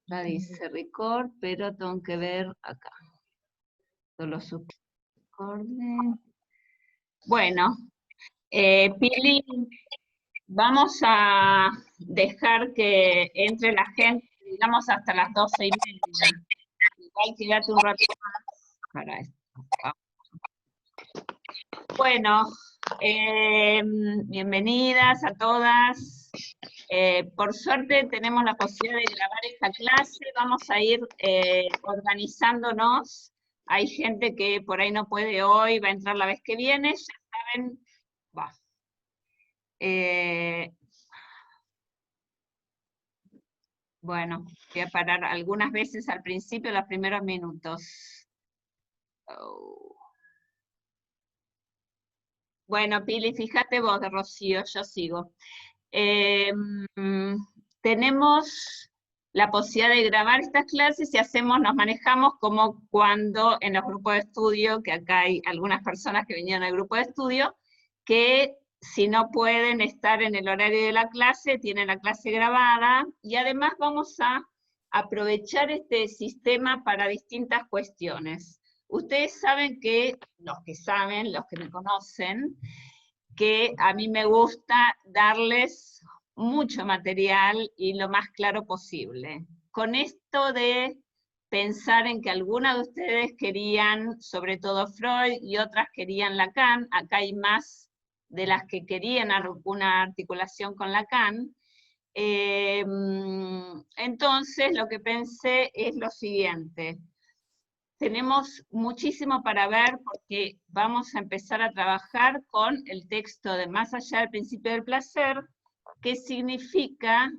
La dice record, pero tengo que ver acá. Solo subcorde. Bueno, Pili, vamos a dejar que entre la gente, digamos, hasta las 12:30. Igual quédate un ratito más para esto. Bueno, bienvenidas a todas. Por suerte tenemos la posibilidad de grabar esta clase. Vamos a ir organizándonos. Hay gente que por ahí no puede hoy, va a entrar la vez que viene. Ya saben, va. Bueno, voy a parar algunas veces al principio, los primeros minutos. Oh. Bueno, Pili, fíjate vos, de Rocío, yo sigo. Tenemos la posibilidad de grabar estas clases y nos manejamos como cuando en los grupos de estudio, que acá hay algunas personas que vinieron al grupo de estudio, que si no pueden estar en el horario de la clase, tienen la clase grabada, y además vamos a aprovechar este sistema para distintas cuestiones. Ustedes saben que, los que me conocen, que a mí me gusta darles mucho material y lo más claro posible. Con esto de pensar en que algunas de ustedes querían, sobre todo Freud, y otras querían Lacan, acá hay más de las que querían una articulación con Lacan, entonces lo que pensé es lo siguiente. Tenemos muchísimo para ver porque vamos a empezar a trabajar con el texto de Más allá del principio del placer, que significa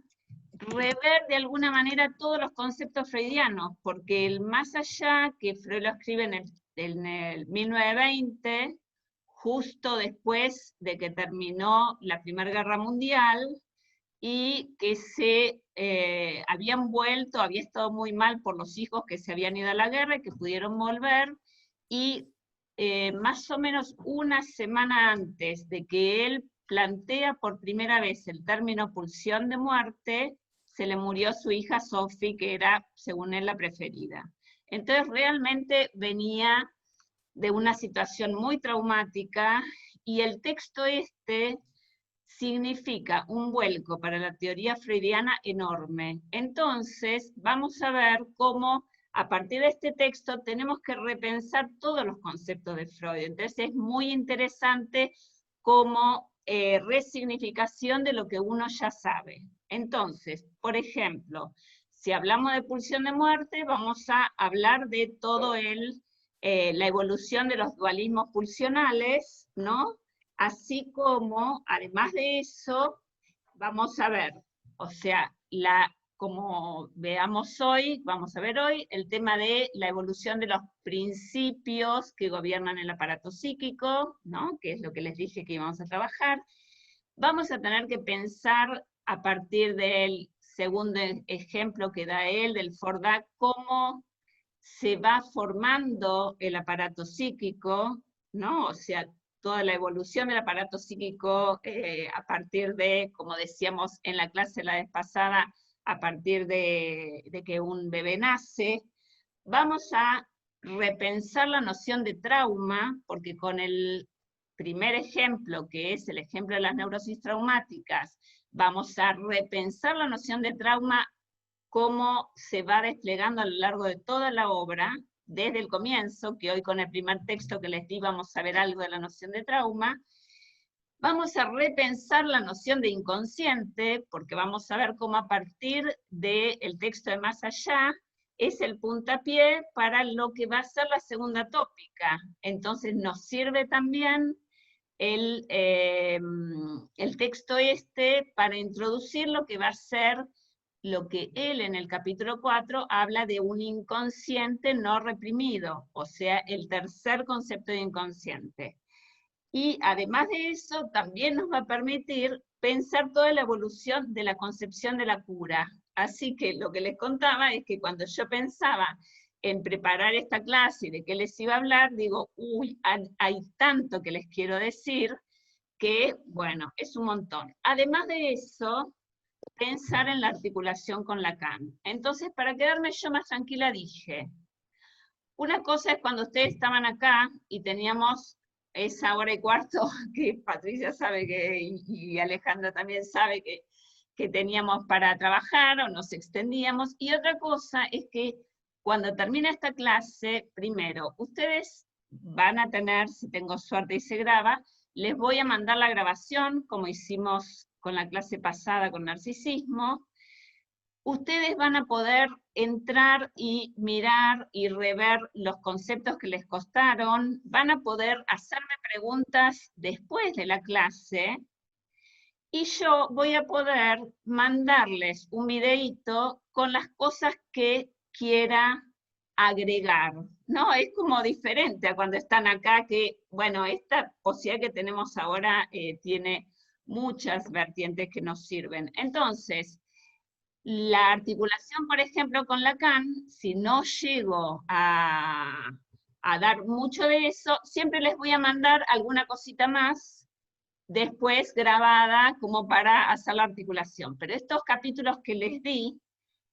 rever de alguna manera todos los conceptos freudianos, porque el más allá, que Freud lo escribe en el 1920, justo después de que terminó la Primera Guerra Mundial, y que habían vuelto, había estado muy mal por los hijos que se habían ido a la guerra y que pudieron volver, y más o menos una semana antes de que él plantea por primera vez el término pulsión de muerte, se le murió su hija Sophie, que era, según él, la preferida. Entonces realmente venía de una situación muy traumática, y el texto significa un vuelco para la teoría freudiana enorme. Entonces, vamos a ver cómo a partir de este texto tenemos que repensar todos los conceptos de Freud. Entonces es muy interesante como resignificación de lo que uno ya sabe. Entonces, por ejemplo, si hablamos de pulsión de muerte, vamos a hablar de todo la evolución de los dualismos pulsionales, ¿no? Así como, además de eso, vamos a ver, o sea, como veamos hoy, vamos a ver hoy, el tema de la evolución de los principios que gobiernan el aparato psíquico, ¿no? Que es lo que les dije que íbamos a trabajar. Vamos a tener que pensar a partir del segundo ejemplo que da él, del Fordac, cómo se va formando el aparato psíquico, ¿no? O sea, toda la evolución del aparato psíquico a partir de, como decíamos en la clase la vez pasada, a partir de que un bebé nace. Vamos a repensar la noción de trauma, porque con el primer ejemplo, que es el ejemplo de las neurosis traumáticas, vamos a repensar la noción de trauma, cómo se va desplegando a lo largo de toda la obra, desde el comienzo, que hoy con el primer texto que les di vamos a ver algo de la noción de trauma. Vamos a repensar la noción de inconsciente, porque vamos a ver cómo a partir del texto de Más allá es el puntapié para lo que va a ser la segunda tópica. Entonces nos sirve también el texto para introducir lo que va a ser lo que él en el capítulo 4 habla de un inconsciente no reprimido, o sea, el tercer concepto de inconsciente. Y además de eso, también nos va a permitir pensar toda la evolución de la concepción de la cura. Así que lo que les contaba es que cuando yo pensaba en preparar esta clase y de qué les iba a hablar, digo, uy, hay tanto que les quiero decir que, bueno, es un montón. Además de eso, pensar en la articulación con Lacan. Entonces, para quedarme yo más tranquila, dije, una cosa es cuando ustedes estaban acá y teníamos esa hora y cuarto que Patricia sabe que, y Alejandra también sabe que teníamos para trabajar o nos extendíamos, y otra cosa es que cuando termina esta clase, primero, ustedes van a tener, si tengo suerte y se graba, les voy a mandar la grabación, como hicimos con la clase pasada con narcisismo. Ustedes van a poder entrar y mirar y rever los conceptos que les costaron, van a poder hacerme preguntas después de la clase, y yo voy a poder mandarles un videíto con las cosas que quiera agregar, ¿no? Es como diferente a cuando están acá, que, bueno, esta posibilidad que tenemos ahora tiene muchas vertientes que nos sirven. Entonces, la articulación, por ejemplo, con Lacan, si no llego a dar mucho de eso, siempre les voy a mandar alguna cosita más después grabada como para hacer la articulación. Pero estos capítulos que les di,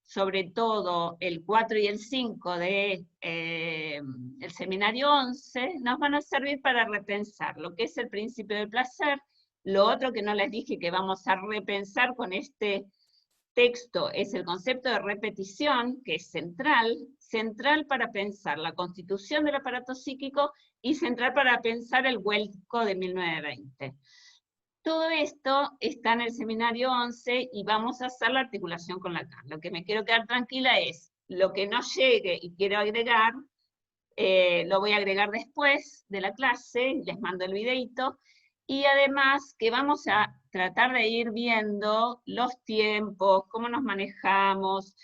sobre todo el 4 y el 5 de el seminario 11, nos van a servir para repensar lo que es el principio del placer. Lo otro que no les dije que vamos a repensar con este texto es el concepto de repetición, que es central para pensar la constitución del aparato psíquico y central para pensar el vuelco de 1920. Todo esto está en el seminario 11 y vamos a hacer la articulación con Lacan. Lo que me quiero quedar tranquila es, lo que no llegue y quiero agregar, lo voy a agregar después de la clase, les mando el videito, y además que vamos a tratar de ir viendo los tiempos, cómo nos manejamos,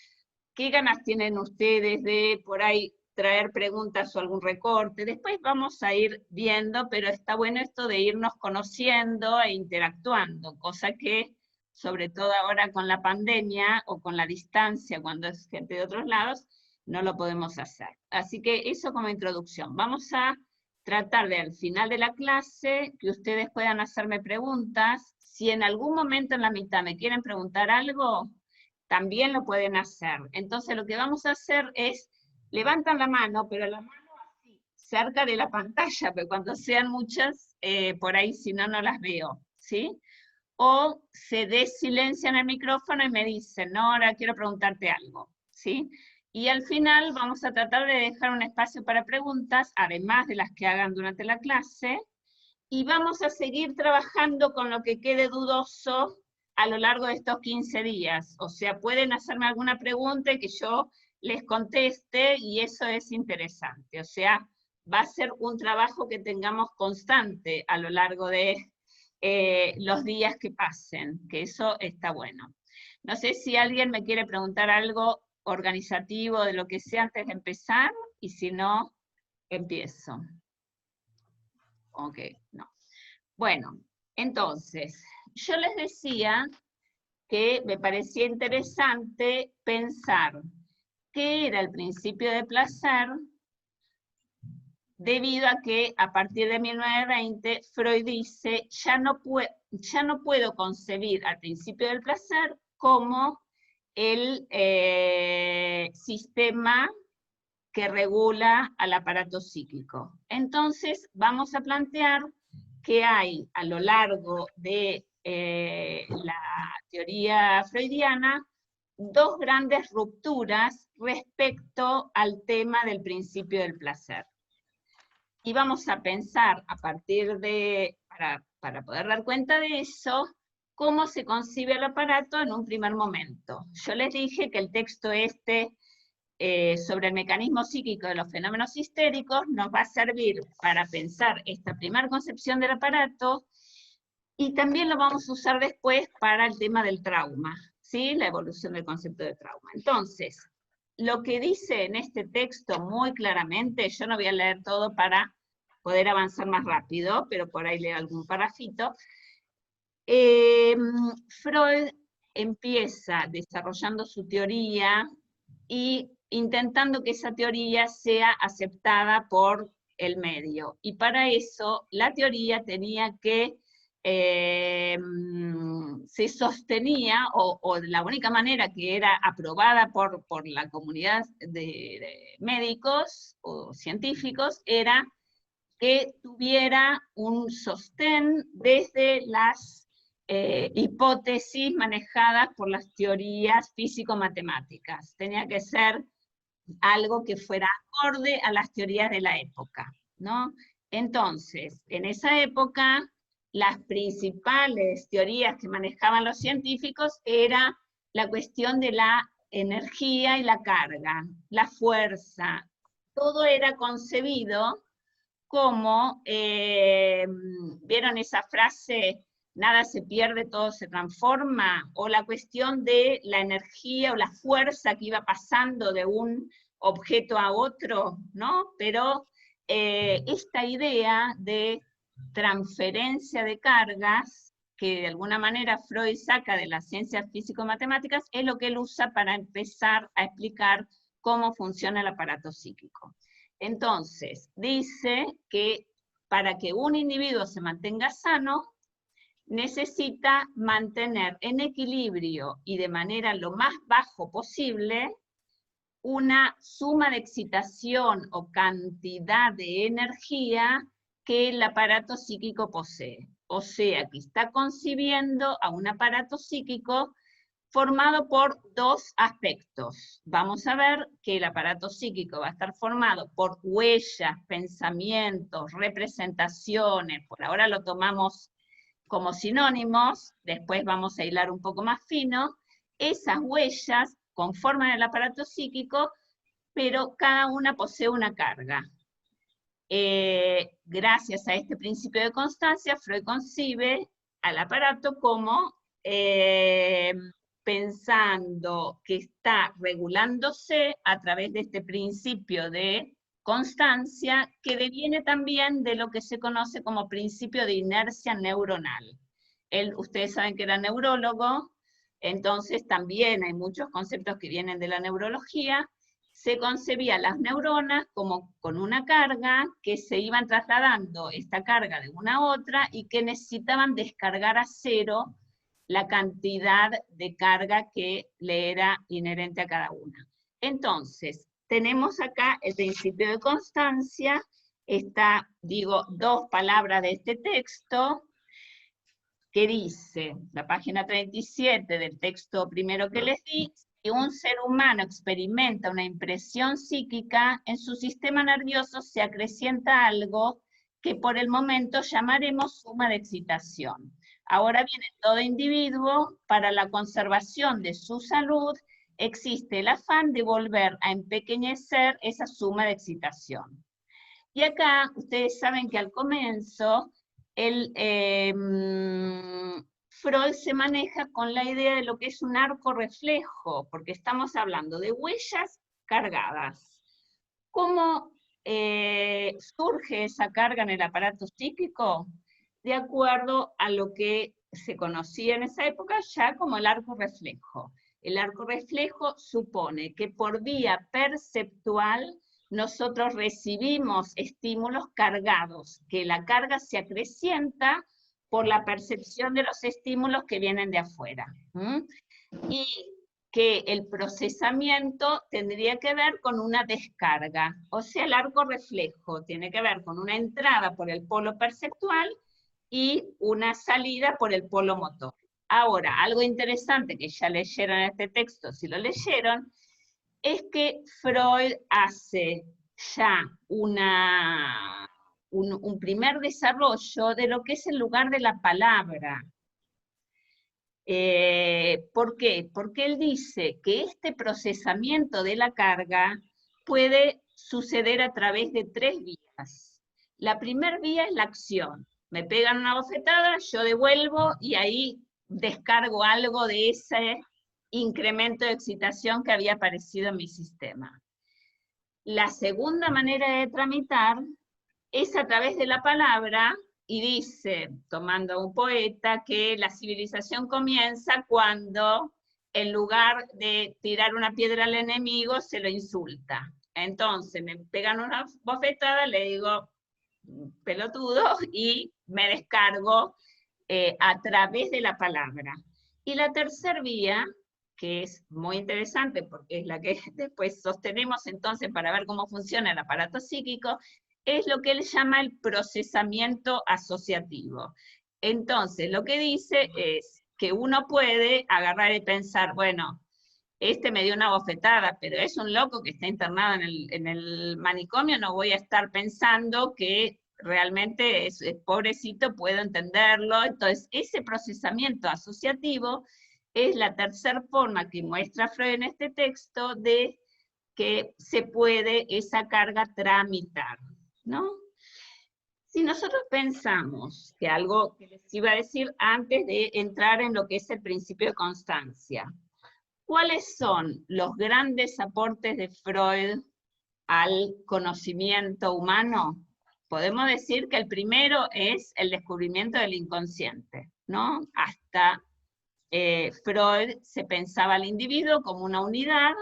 qué ganas tienen ustedes de por ahí traer preguntas o algún recorte. Después vamos a ir viendo, pero está bueno esto de irnos conociendo e interactuando, cosa que, sobre todo ahora con la pandemia o con la distancia, cuando es gente de otros lados, no lo podemos hacer. Así que eso como introducción. Vamos a tratar de al final de la clase que ustedes puedan hacerme preguntas. Si en algún momento en la mitad me quieren preguntar algo, también lo pueden hacer. Entonces lo que vamos a hacer es, levantan la mano, pero la mano así, cerca de la pantalla, pero cuando sean muchas, por ahí si no, no las veo, ¿sí? O se desilencian el micrófono y me dicen, no, ahora quiero preguntarte algo, ¿sí? Y al final vamos a tratar de dejar un espacio para preguntas, además de las que hagan durante la clase, y vamos a seguir trabajando con lo que quede dudoso a lo largo de estos 15 días. O sea, pueden hacerme alguna pregunta y que yo les conteste, y eso es interesante. O sea, va a ser un trabajo que tengamos constante a lo largo de los días que pasen, que eso está bueno. No sé si alguien me quiere preguntar algo organizativo de lo que sea antes de empezar, y si no, empiezo. Ok, no. Bueno, entonces, yo les decía que me parecía interesante pensar qué era el principio de placer, debido a que a partir de 1920 Freud dice, ya no puedo concebir al principio del placer como el sistema que regula al aparato psíquico. Entonces vamos a plantear que hay a lo largo de la teoría freudiana dos grandes rupturas respecto al tema del principio del placer. Y vamos a pensar a partir de, para poder dar cuenta de eso, cómo se concibe el aparato en un primer momento. Yo les dije que el texto sobre el mecanismo psíquico de los fenómenos histéricos nos va a servir para pensar esta primera concepción del aparato, y también lo vamos a usar después para el tema del trauma, ¿sí? La evolución del concepto de trauma. Entonces, lo que dice en este texto muy claramente, yo no voy a leer todo para poder avanzar más rápido, pero por ahí leo algún parrafito. Freud empieza desarrollando su teoría y intentando que esa teoría sea aceptada por el medio. Y para eso la teoría tenía que se sostenía, o la única manera que era aprobada por la comunidad de médicos o científicos, era que tuviera un sostén desde las hipótesis manejadas por las teorías físico-matemáticas. Tenía que ser algo que fuera acorde a las teorías de la época, ¿no? Entonces, en esa época, las principales teorías que manejaban los científicos era la cuestión de la energía y la carga, la fuerza. Todo era concebido como, ¿vieron esa frase? Nada se pierde, todo se transforma, o la cuestión de la energía o la fuerza que iba pasando de un objeto a otro, ¿no? Pero esta idea de transferencia de cargas, que de alguna manera Freud saca de las ciencias físico-matemáticas, es lo que él usa para empezar a explicar cómo funciona el aparato psíquico. Entonces, dice que para que un individuo se mantenga sano, necesita mantener en equilibrio y de manera lo más bajo posible una suma de excitación o cantidad de energía que el aparato psíquico posee. O sea, que está concibiendo a un aparato psíquico formado por dos aspectos. Vamos a ver que el aparato psíquico va a estar formado por huellas, pensamientos, representaciones, por ahora lo tomamos como sinónimos, después vamos a hilar un poco más fino. Esas huellas conforman el aparato psíquico, pero cada una posee una carga. Gracias a este principio de constancia, Freud concibe al aparato como pensando que está regulándose a través de este principio de constancia, que deviene también de lo que se conoce como principio de inercia neuronal. Ustedes saben que era neurólogo, entonces también hay muchos conceptos que vienen de la neurología. Se concebía las neuronas como con una carga, que se iban trasladando esta carga de una a otra y que necesitaban descargar a cero la cantidad de carga que le era inherente a cada una. Entonces, tenemos acá el principio de constancia, está, digo, dos palabras de este texto, que dice, la página 37 del texto primero que les di: si un ser humano experimenta una impresión psíquica, en su sistema nervioso se acrecienta algo que por el momento llamaremos suma de excitación. Ahora bien, en todo individuo, para la conservación de su salud, existe el afán de volver a empequeñecer esa suma de excitación. Y acá, ustedes saben que al comienzo, Freud se maneja con la idea de lo que es un arco reflejo, porque estamos hablando de huellas cargadas. ¿Cómo surge esa carga en el aparato psíquico? De acuerdo a lo que se conocía en esa época ya como el arco reflejo. El arco reflejo supone que por vía perceptual nosotros recibimos estímulos cargados, que la carga se acrecienta por la percepción de los estímulos que vienen de afuera. Y que el procesamiento tendría que ver con una descarga. O sea, el arco reflejo tiene que ver con una entrada por el polo perceptual y una salida por el polo motor. Ahora, algo interesante que ya leyeron este texto, si lo leyeron, es que Freud hace ya un primer desarrollo de lo que es el lugar de la palabra. ¿Por qué? Porque él dice que este procesamiento de la carga puede suceder a través de tres vías. La primera vía es la acción. Me pegan una bofetada, yo devuelvo y ahí descargo algo de ese incremento de excitación que había aparecido en mi sistema. La segunda manera de tramitar es a través de la palabra, y dice, tomando a un poeta, que la civilización comienza cuando, en lugar de tirar una piedra al enemigo, se lo insulta. Entonces me pegan una bofetada, le digo pelotudo, y me descargo a través de la palabra. Y la tercera vía, que es muy interesante porque es la que después sostenemos entonces para ver cómo funciona el aparato psíquico, es lo que él llama el procesamiento asociativo. Entonces, lo que dice es que uno puede agarrar y pensar, bueno, este me dio una bofetada, pero es un loco que está internado en el manicomio, no voy a estar pensando que realmente es pobrecito, puedo entenderlo. Entonces, ese procesamiento asociativo es la tercera forma que muestra Freud en este texto de que se puede esa carga tramitar, ¿no? Si nosotros pensamos que algo que les iba a decir antes de entrar en lo que es el principio de constancia, ¿cuáles son los grandes aportes de Freud al conocimiento humano? Podemos decir que el primero es el descubrimiento del inconsciente, ¿no? Hasta Freud se pensaba al individuo como una unidad,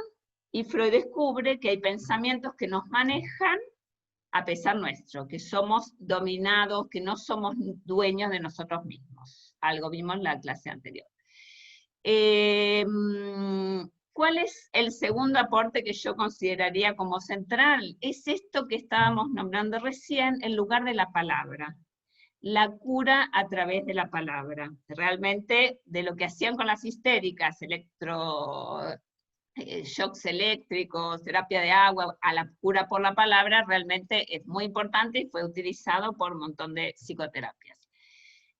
y Freud descubre que hay pensamientos que nos manejan a pesar nuestro, que somos dominados, que no somos dueños de nosotros mismos. Algo vimos en la clase anterior. ¿Cuál es el segundo aporte que yo consideraría como central? Es esto que estábamos nombrando recién, el lugar de la palabra. La cura a través de la palabra. Realmente, de lo que hacían con las histéricas, shocks eléctricos, terapia de agua, a la cura por la palabra, realmente es muy importante y fue utilizado por un montón de psicoterapias.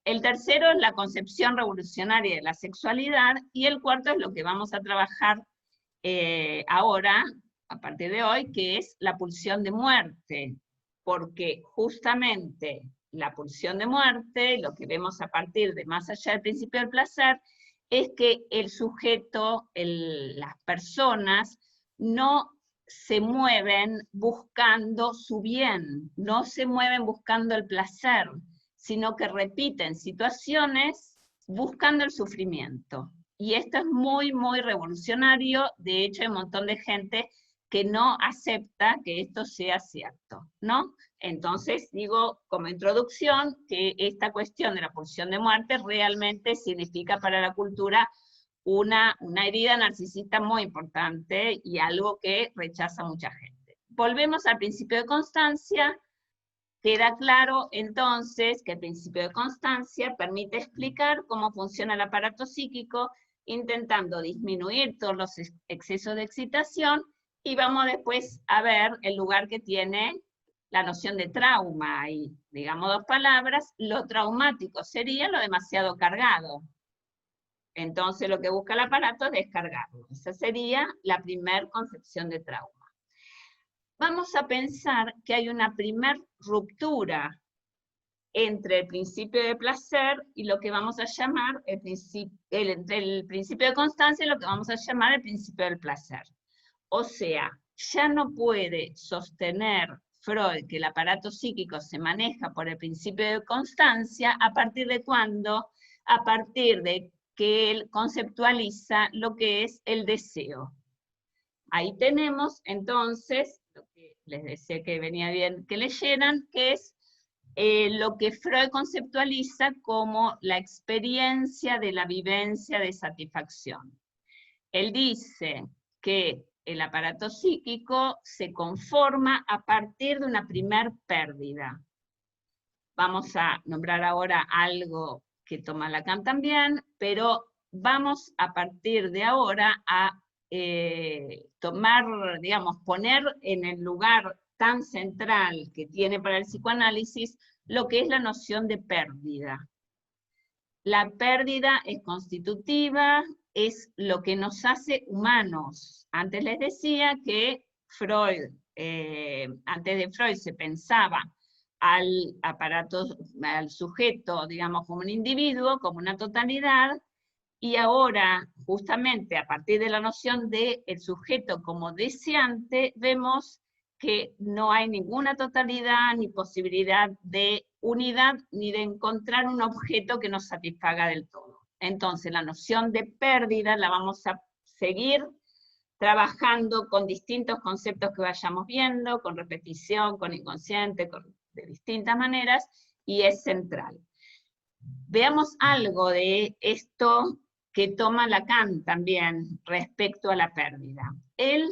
El tercero es la concepción revolucionaria de la sexualidad, y el cuarto es lo que vamos a trabajar ahora, a partir de hoy, que es la pulsión de muerte, porque justamente la pulsión de muerte, lo que vemos a partir de más allá del principio del placer, es que el sujeto, las personas, no se mueven buscando su bien, no se mueven buscando el placer, sino que repiten situaciones buscando el sufrimiento. Y esto es muy, muy revolucionario. De hecho, hay un montón de gente que no acepta que esto sea cierto, ¿no? Entonces, digo como introducción que esta cuestión de la pulsión de muerte realmente significa para la cultura una herida narcisista muy importante y algo que rechaza mucha gente. Volvemos al principio de constancia. Queda claro entonces que el principio de constancia permite explicar cómo funciona el aparato psíquico, intentando disminuir todos los excesos de excitación, y vamos después a ver el lugar que tiene la noción de trauma, y digamos dos palabras, lo traumático sería lo demasiado cargado. Entonces lo que busca el aparato es descargarlo. Esa sería la primera concepción de trauma. Vamos a pensar que hay una primer ruptura entre el principio de placer y lo que vamos a llamar entre el principio de constancia y lo que vamos a llamar el principio del placer. O sea, ya no puede sostener Freud que el aparato psíquico se maneja por el principio de constancia. ¿A partir de cuándo? A partir de que él conceptualiza lo que es el deseo. Ahí tenemos entonces lo que les decía que venía bien que leyeran, que es lo que Freud conceptualiza como la experiencia de la vivencia de satisfacción. Él dice que el aparato psíquico se conforma a partir de una primer pérdida. Vamos a nombrar ahora algo que toma Lacan también, pero vamos a partir de ahora a tomar, digamos, poner en el lugar tan central que tiene para el psicoanálisis lo que es la noción de pérdida. La pérdida es constitutiva, es lo que nos hace humanos. Antes les decía que Freud, antes de Freud se pensaba al aparato, al sujeto, digamos, como un individuo, como una totalidad, y ahora, justamente a partir de la noción del sujeto como deseante, vemos que no hay ninguna totalidad, ni posibilidad de unidad, ni de encontrar un objeto que nos satisfaga del todo. Entonces, la noción de pérdida la vamos a seguir trabajando con distintos conceptos que vayamos viendo, con repetición, con inconsciente, de distintas maneras, y es central. Veamos algo de esto que toma Lacan también respecto a la pérdida. Él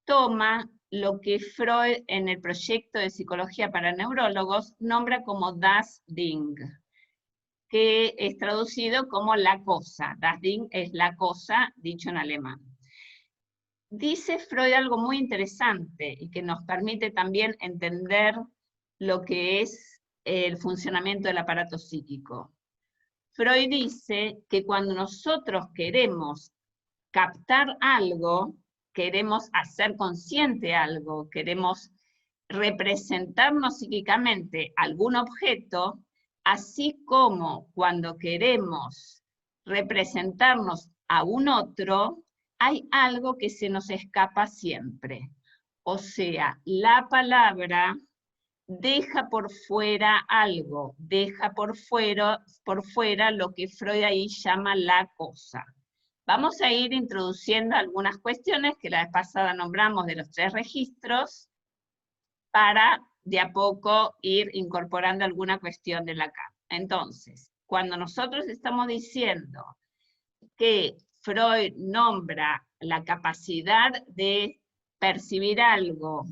toma lo que Freud en el proyecto de psicología para neurólogos nombra como das Ding, que es traducido como la cosa. Das Ding es la cosa, dicho en alemán. Dice Freud algo muy interesante y que nos permite también entender lo que es el funcionamiento del aparato psíquico. Freud dice que cuando nosotros queremos captar algo, queremos hacer consciente algo, queremos representarnos psíquicamente algún objeto, así como cuando queremos representarnos a un otro, hay algo que se nos escapa siempre. O sea, la palabra deja por fuera algo, deja por fuera lo que Freud ahí llama la cosa. Vamos a ir introduciendo algunas cuestiones que la vez pasada nombramos de los 3 registros, para de a poco ir incorporando alguna cuestión de Lacan. Entonces, cuando nosotros estamos diciendo que Freud nombra la capacidad de percibir algo,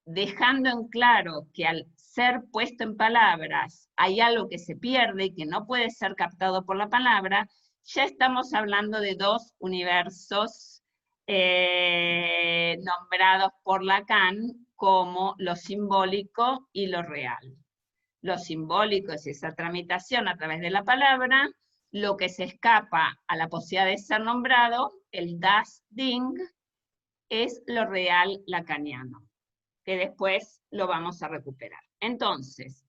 dejando en claro que al ser puesto en palabras hay algo que se pierde y que no puede ser captado por la palabra, ya estamos hablando de 2 universos nombrados por Lacan como lo simbólico y lo real. Lo simbólico es esa tramitación a través de la palabra, lo que se escapa a la posibilidad de ser nombrado, el das Ding, es lo real lacaniano, que después lo vamos a recuperar. Entonces,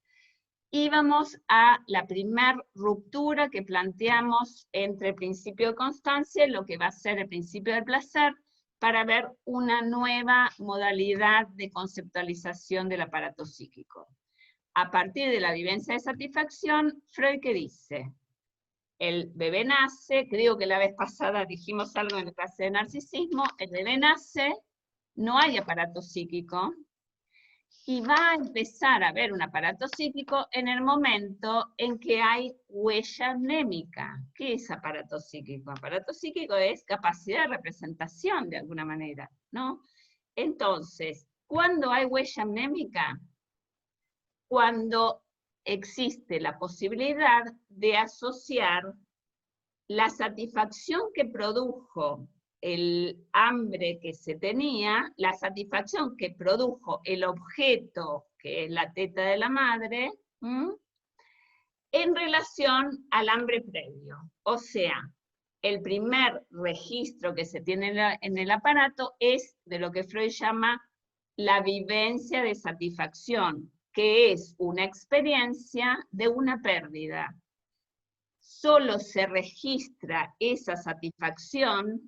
íbamos a la primer ruptura que planteamos entre el principio de constancia y lo que va a ser el principio del placer, para ver una nueva modalidad de conceptualización del aparato psíquico. A partir de la vivencia de satisfacción, Freud, ¿qué dice? El bebé nace, creo que la vez pasada dijimos algo en la clase de narcisismo, el bebé nace, no hay aparato psíquico, y va a empezar a haber un aparato psíquico en el momento en que hay huella mnémica. ¿Qué es aparato psíquico? Aparato psíquico es capacidad de representación de alguna manera, ¿no? Entonces, ¿cuándo hay huella mnémica? Cuando existe la posibilidad de asociar la satisfacción que produjo el hambre que se tenía, la satisfacción que produjo el objeto, que es la teta de la madre, en relación al hambre previo. O sea, el primer registro que se tiene en el aparato es de lo que Freud llama la vivencia de satisfacción, que es una experiencia de una pérdida. Solo se registra esa satisfacción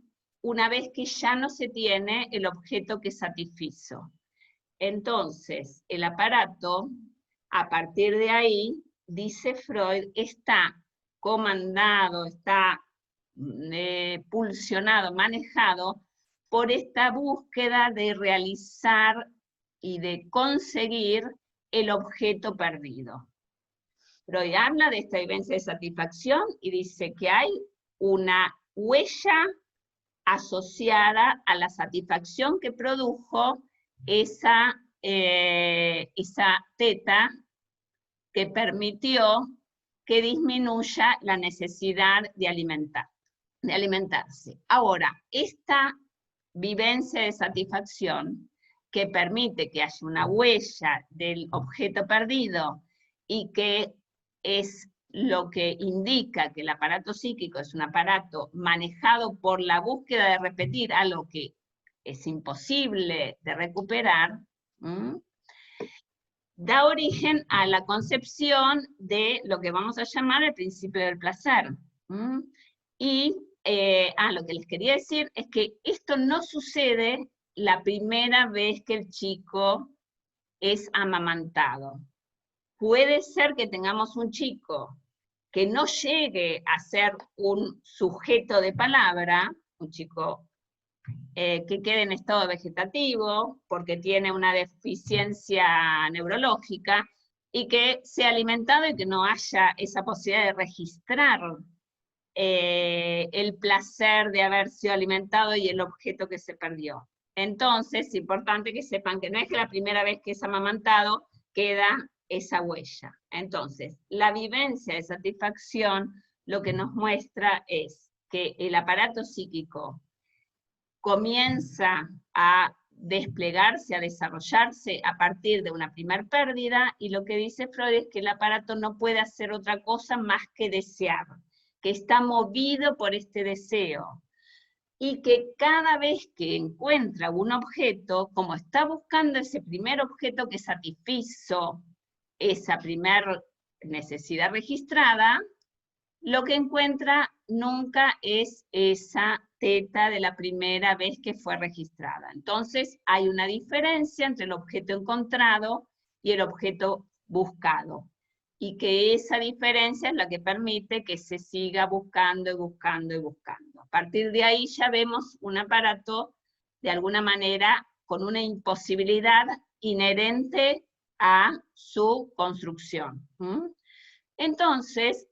una vez que ya no se tiene el objeto que satisfizo. Entonces, el aparato, a partir de ahí, dice Freud, está comandado, está pulsionado, manejado por esta búsqueda de realizar y de conseguir el objeto perdido. Freud habla de esta vivencia de satisfacción y dice que hay una huella asociada a la satisfacción que produjo esa teta que permitió que disminuya la necesidad de alimentarse. Ahora, esta vivencia de satisfacción que permite que haya una huella del objeto perdido y que es lo que indica que el aparato psíquico es un aparato manejado por la búsqueda de repetir algo que es imposible de recuperar, da origen a la concepción de lo que vamos a llamar el principio del placer. Y lo que les quería decir es que esto no sucede la primera vez que el chico es amamantado. Puede ser que tengamos un chico que no llegue a ser un sujeto de palabra, un chico que quede en estado vegetativo, porque tiene una deficiencia neurológica, y que sea alimentado y que no haya esa posibilidad de registrar el placer de haber sido alimentado y el objeto que se perdió. Entonces, es importante que sepan que no es que la primera vez que es amamantado queda esa huella. Entonces, la vivencia de satisfacción lo que nos muestra es que el aparato psíquico comienza a desplegarse, a desarrollarse a partir de una primer pérdida, y lo que dice Freud es que el aparato no puede hacer otra cosa más que desear, que está movido por este deseo, y que cada vez que encuentra un objeto, como está buscando ese primer objeto que satisfizo esa primer necesidad registrada, lo que encuentra nunca es esa teta de la primera vez que fue registrada. Entonces hay una diferencia entre el objeto encontrado y el objeto buscado, y que esa diferencia es la que permite que se siga buscando y buscando y buscando. A partir de ahí ya vemos un aparato, de alguna manera, con una imposibilidad inherente a su construcción. Entonces,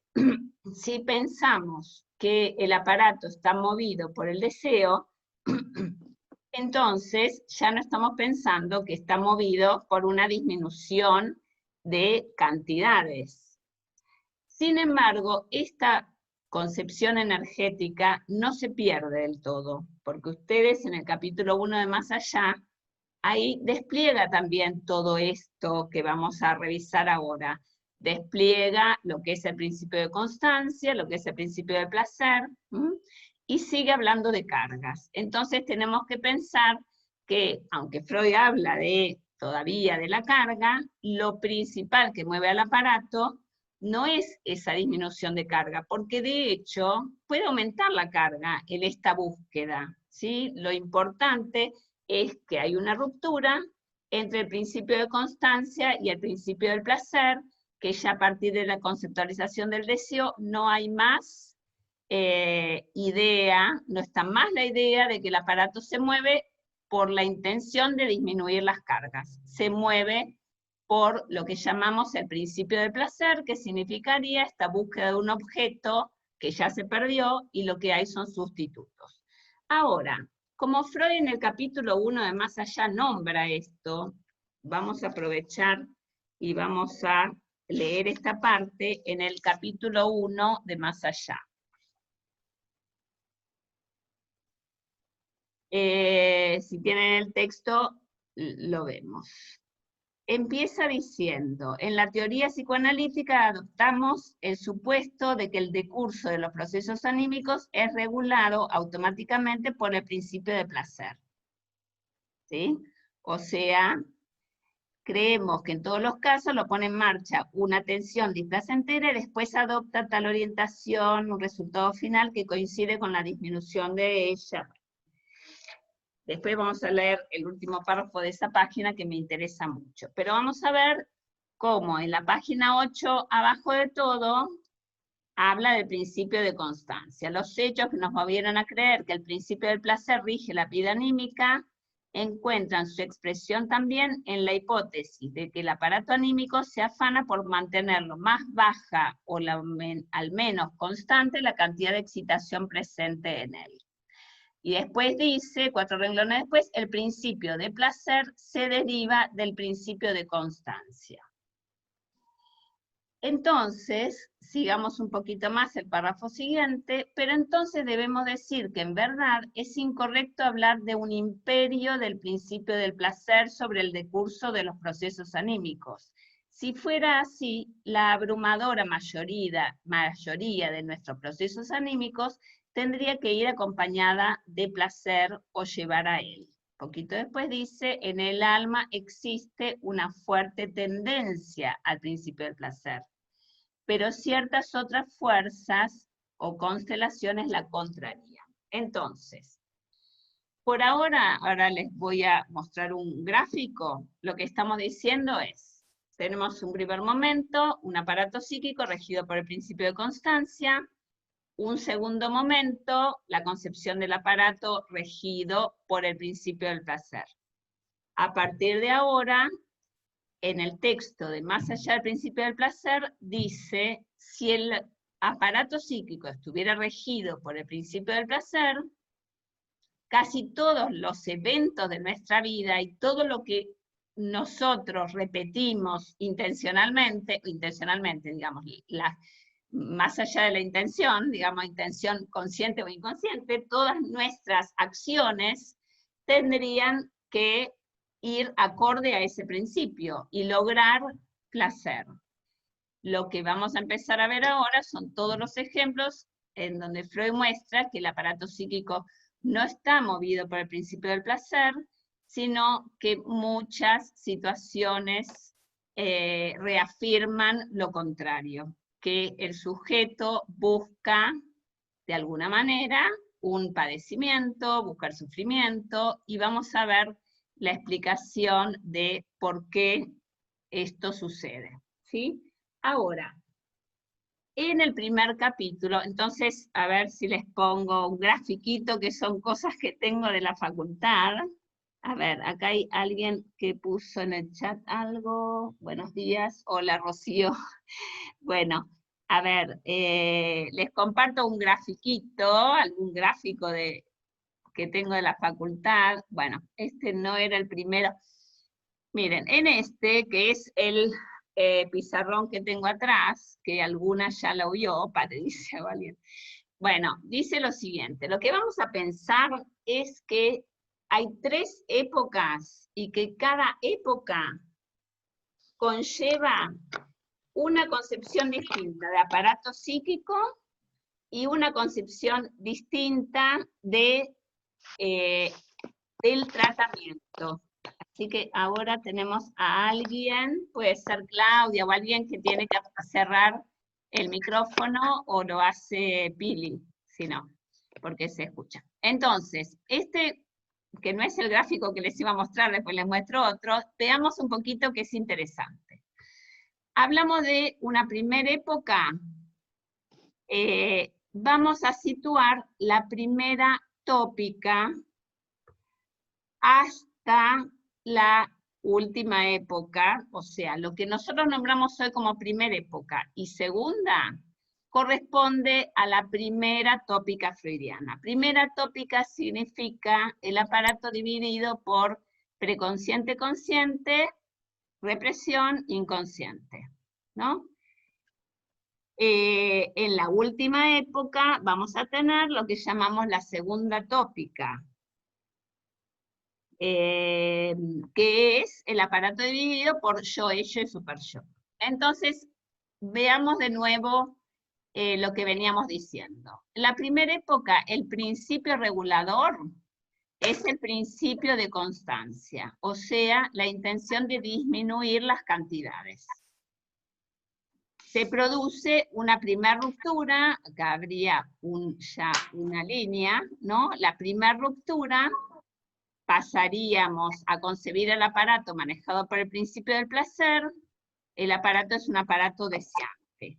si pensamos que el aparato está movido por el deseo, entonces ya no estamos pensando que está movido por una disminución de cantidades. Sin embargo, esta concepción energética no se pierde del todo, porque ustedes en el capítulo 1 de Más Allá, ahí despliega también todo esto que vamos a revisar ahora. Despliega lo que es el principio de constancia, lo que es el principio de placer, y sigue hablando de cargas. Entonces tenemos que pensar que, aunque Freud habla todavía de la carga, lo principal que mueve al aparato no es esa disminución de carga, porque de hecho puede aumentar la carga en esta búsqueda, ¿sí? Lo importante es que hay una ruptura entre el principio de constancia y el principio del placer, que ya a partir de la conceptualización del deseo no hay más idea, no está más la idea de que el aparato se mueve por la intención de disminuir las cargas, se mueve por lo que llamamos el principio del placer, que significaría esta búsqueda de un objeto que ya se perdió y lo que hay son sustitutos. Ahora, como Freud en el capítulo 1 de Más Allá nombra esto, vamos a aprovechar y vamos a leer esta parte en el capítulo 1 de Más Allá. Si tienen el texto, lo vemos. Empieza diciendo, en la teoría psicoanalítica adoptamos el supuesto de que el decurso de los procesos anímicos es regulado automáticamente por el principio de placer. ¿Sí? O sea, creemos que en todos los casos lo pone en marcha una tensión displacentera y después adopta tal orientación, un resultado final que coincide con la disminución de ella. Después vamos a leer el último párrafo de esa página que me interesa mucho. Pero vamos a ver cómo en la página 8, abajo de todo, habla del principio de constancia. Los hechos que nos movieron a creer que el principio del placer rige la vida anímica encuentran su expresión también en la hipótesis de que el aparato anímico se afana por mantenerlo más baja o al menos constante la cantidad de excitación presente en él. Y después dice, 4 renglones después, el principio de placer se deriva del principio de constancia. Entonces, sigamos un poquito más el párrafo siguiente, pero entonces debemos decir que en verdad es incorrecto hablar de un imperio del principio del placer sobre el decurso de los procesos anímicos. Si fuera así, la abrumadora mayoría de nuestros procesos anímicos tendría que ir acompañada de placer o llevar a él. Poquito después dice, en el alma existe una fuerte tendencia al principio del placer, pero ciertas otras fuerzas o constelaciones la contrarían. Entonces, por ahora les voy a mostrar un gráfico. Lo que estamos diciendo es, tenemos un primer momento, un aparato psíquico regido por el principio de constancia. Un segundo momento, la concepción del aparato regido por el principio del placer. A partir de ahora, en el texto de Más allá del principio del placer, dice, si el aparato psíquico estuviera regido por el principio del placer, casi todos los eventos de nuestra vida y todo lo que nosotros repetimos intencionalmente, digamos, más allá de la intención, digamos, intención consciente o inconsciente, todas nuestras acciones tendrían que ir acorde a ese principio y lograr placer. Lo que vamos a empezar a ver ahora son todos los ejemplos en donde Freud muestra que el aparato psíquico no está movido por el principio del placer, sino que muchas situaciones reafirman lo contrario, que el sujeto busca, de alguna manera, un padecimiento, buscar sufrimiento, y vamos a ver la explicación de por qué esto sucede, ¿sí? Ahora, en el primer capítulo, entonces, a ver si les pongo un grafiquito, que son cosas que tengo de la facultad. A ver, acá hay alguien que puso en el chat algo. Buenos días. Hola, Rocío. Bueno, a ver, les comparto un grafiquito, algún gráfico que tengo de la facultad. Bueno, este no era el primero. Miren, en este, que es el pizarrón que tengo atrás, que alguna ya lo vio, dice alguien. Bueno, dice lo siguiente, lo que vamos a pensar es que hay 3 épocas y que cada época conlleva una concepción distinta de aparato psíquico y una concepción distinta de, del tratamiento. Así que ahora tenemos a alguien, puede ser Claudia o alguien que tiene que cerrar el micrófono, o lo hace Pili, si no, porque se escucha. Entonces, este, que no es el gráfico que les iba a mostrar, después les muestro otro, veamos un poquito que es interesante. Hablamos de una primera época, vamos a situar la primera tópica hasta la última época, o sea, lo que nosotros nombramos hoy como primera época y segunda, corresponde a la primera tópica freudiana. Primera tópica significa el aparato dividido por preconsciente-consciente, represión inconsciente, ¿no? En la última época vamos a tener lo que llamamos la segunda tópica, que es el aparato dividido por yo, ello y super yo. Entonces, veamos de nuevo lo que veníamos diciendo. En la primera época, el principio regulador es el principio de constancia, o sea, la intención de disminuir las cantidades. Se produce una primera ruptura, acá habría ya una línea, ¿no? La primera ruptura, pasaríamos a concebir el aparato manejado por el principio del placer. El aparato es un aparato deseante.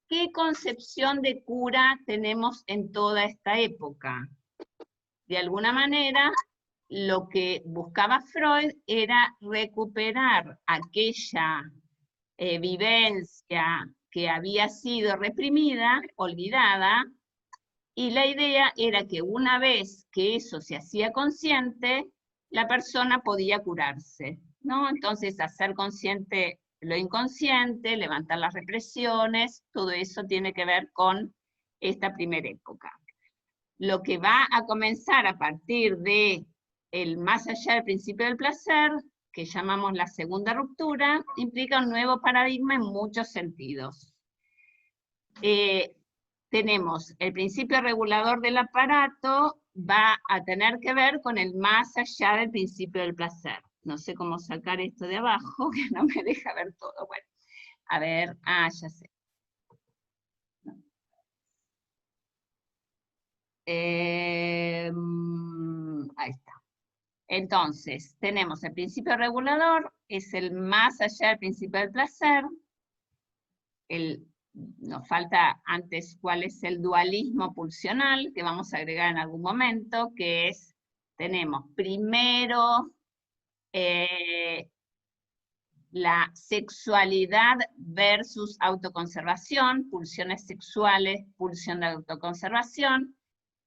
¿Qué concepción de cura tenemos en toda esta época? De alguna manera, lo que buscaba Freud era recuperar aquella vivencia que había sido reprimida, olvidada, y la idea era que una vez que eso se hacía consciente, la persona podía curarse, ¿no? Entonces, hacer consciente lo inconsciente, levantar las represiones, todo eso tiene que ver con esta primera época. Lo que va a comenzar a partir de el más allá del principio del placer, que llamamos la segunda ruptura, implica un nuevo paradigma en muchos sentidos. Tenemos el principio regulador del aparato, va a tener que ver con el más allá del principio del placer. No sé cómo sacar esto de abajo, que no me deja ver todo. Bueno, a ver, ya sé. Ahí está. Entonces, tenemos el principio regulador, es el más allá del principio del placer. Nos falta antes cuál es el dualismo pulsional, que vamos a agregar en algún momento, que es, tenemos primero la sexualidad versus autoconservación, pulsiones sexuales, pulsión de autoconservación.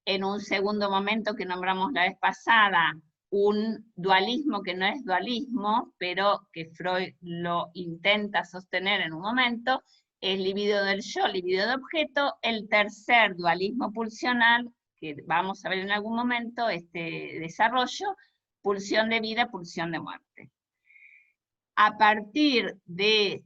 En un segundo momento que nombramos la vez pasada, un dualismo que no es dualismo, pero que Freud lo intenta sostener en un momento, es libido del yo, libido de objeto. El tercer dualismo pulsional, que vamos a ver en algún momento, este desarrollo, pulsión de vida, pulsión de muerte. A partir de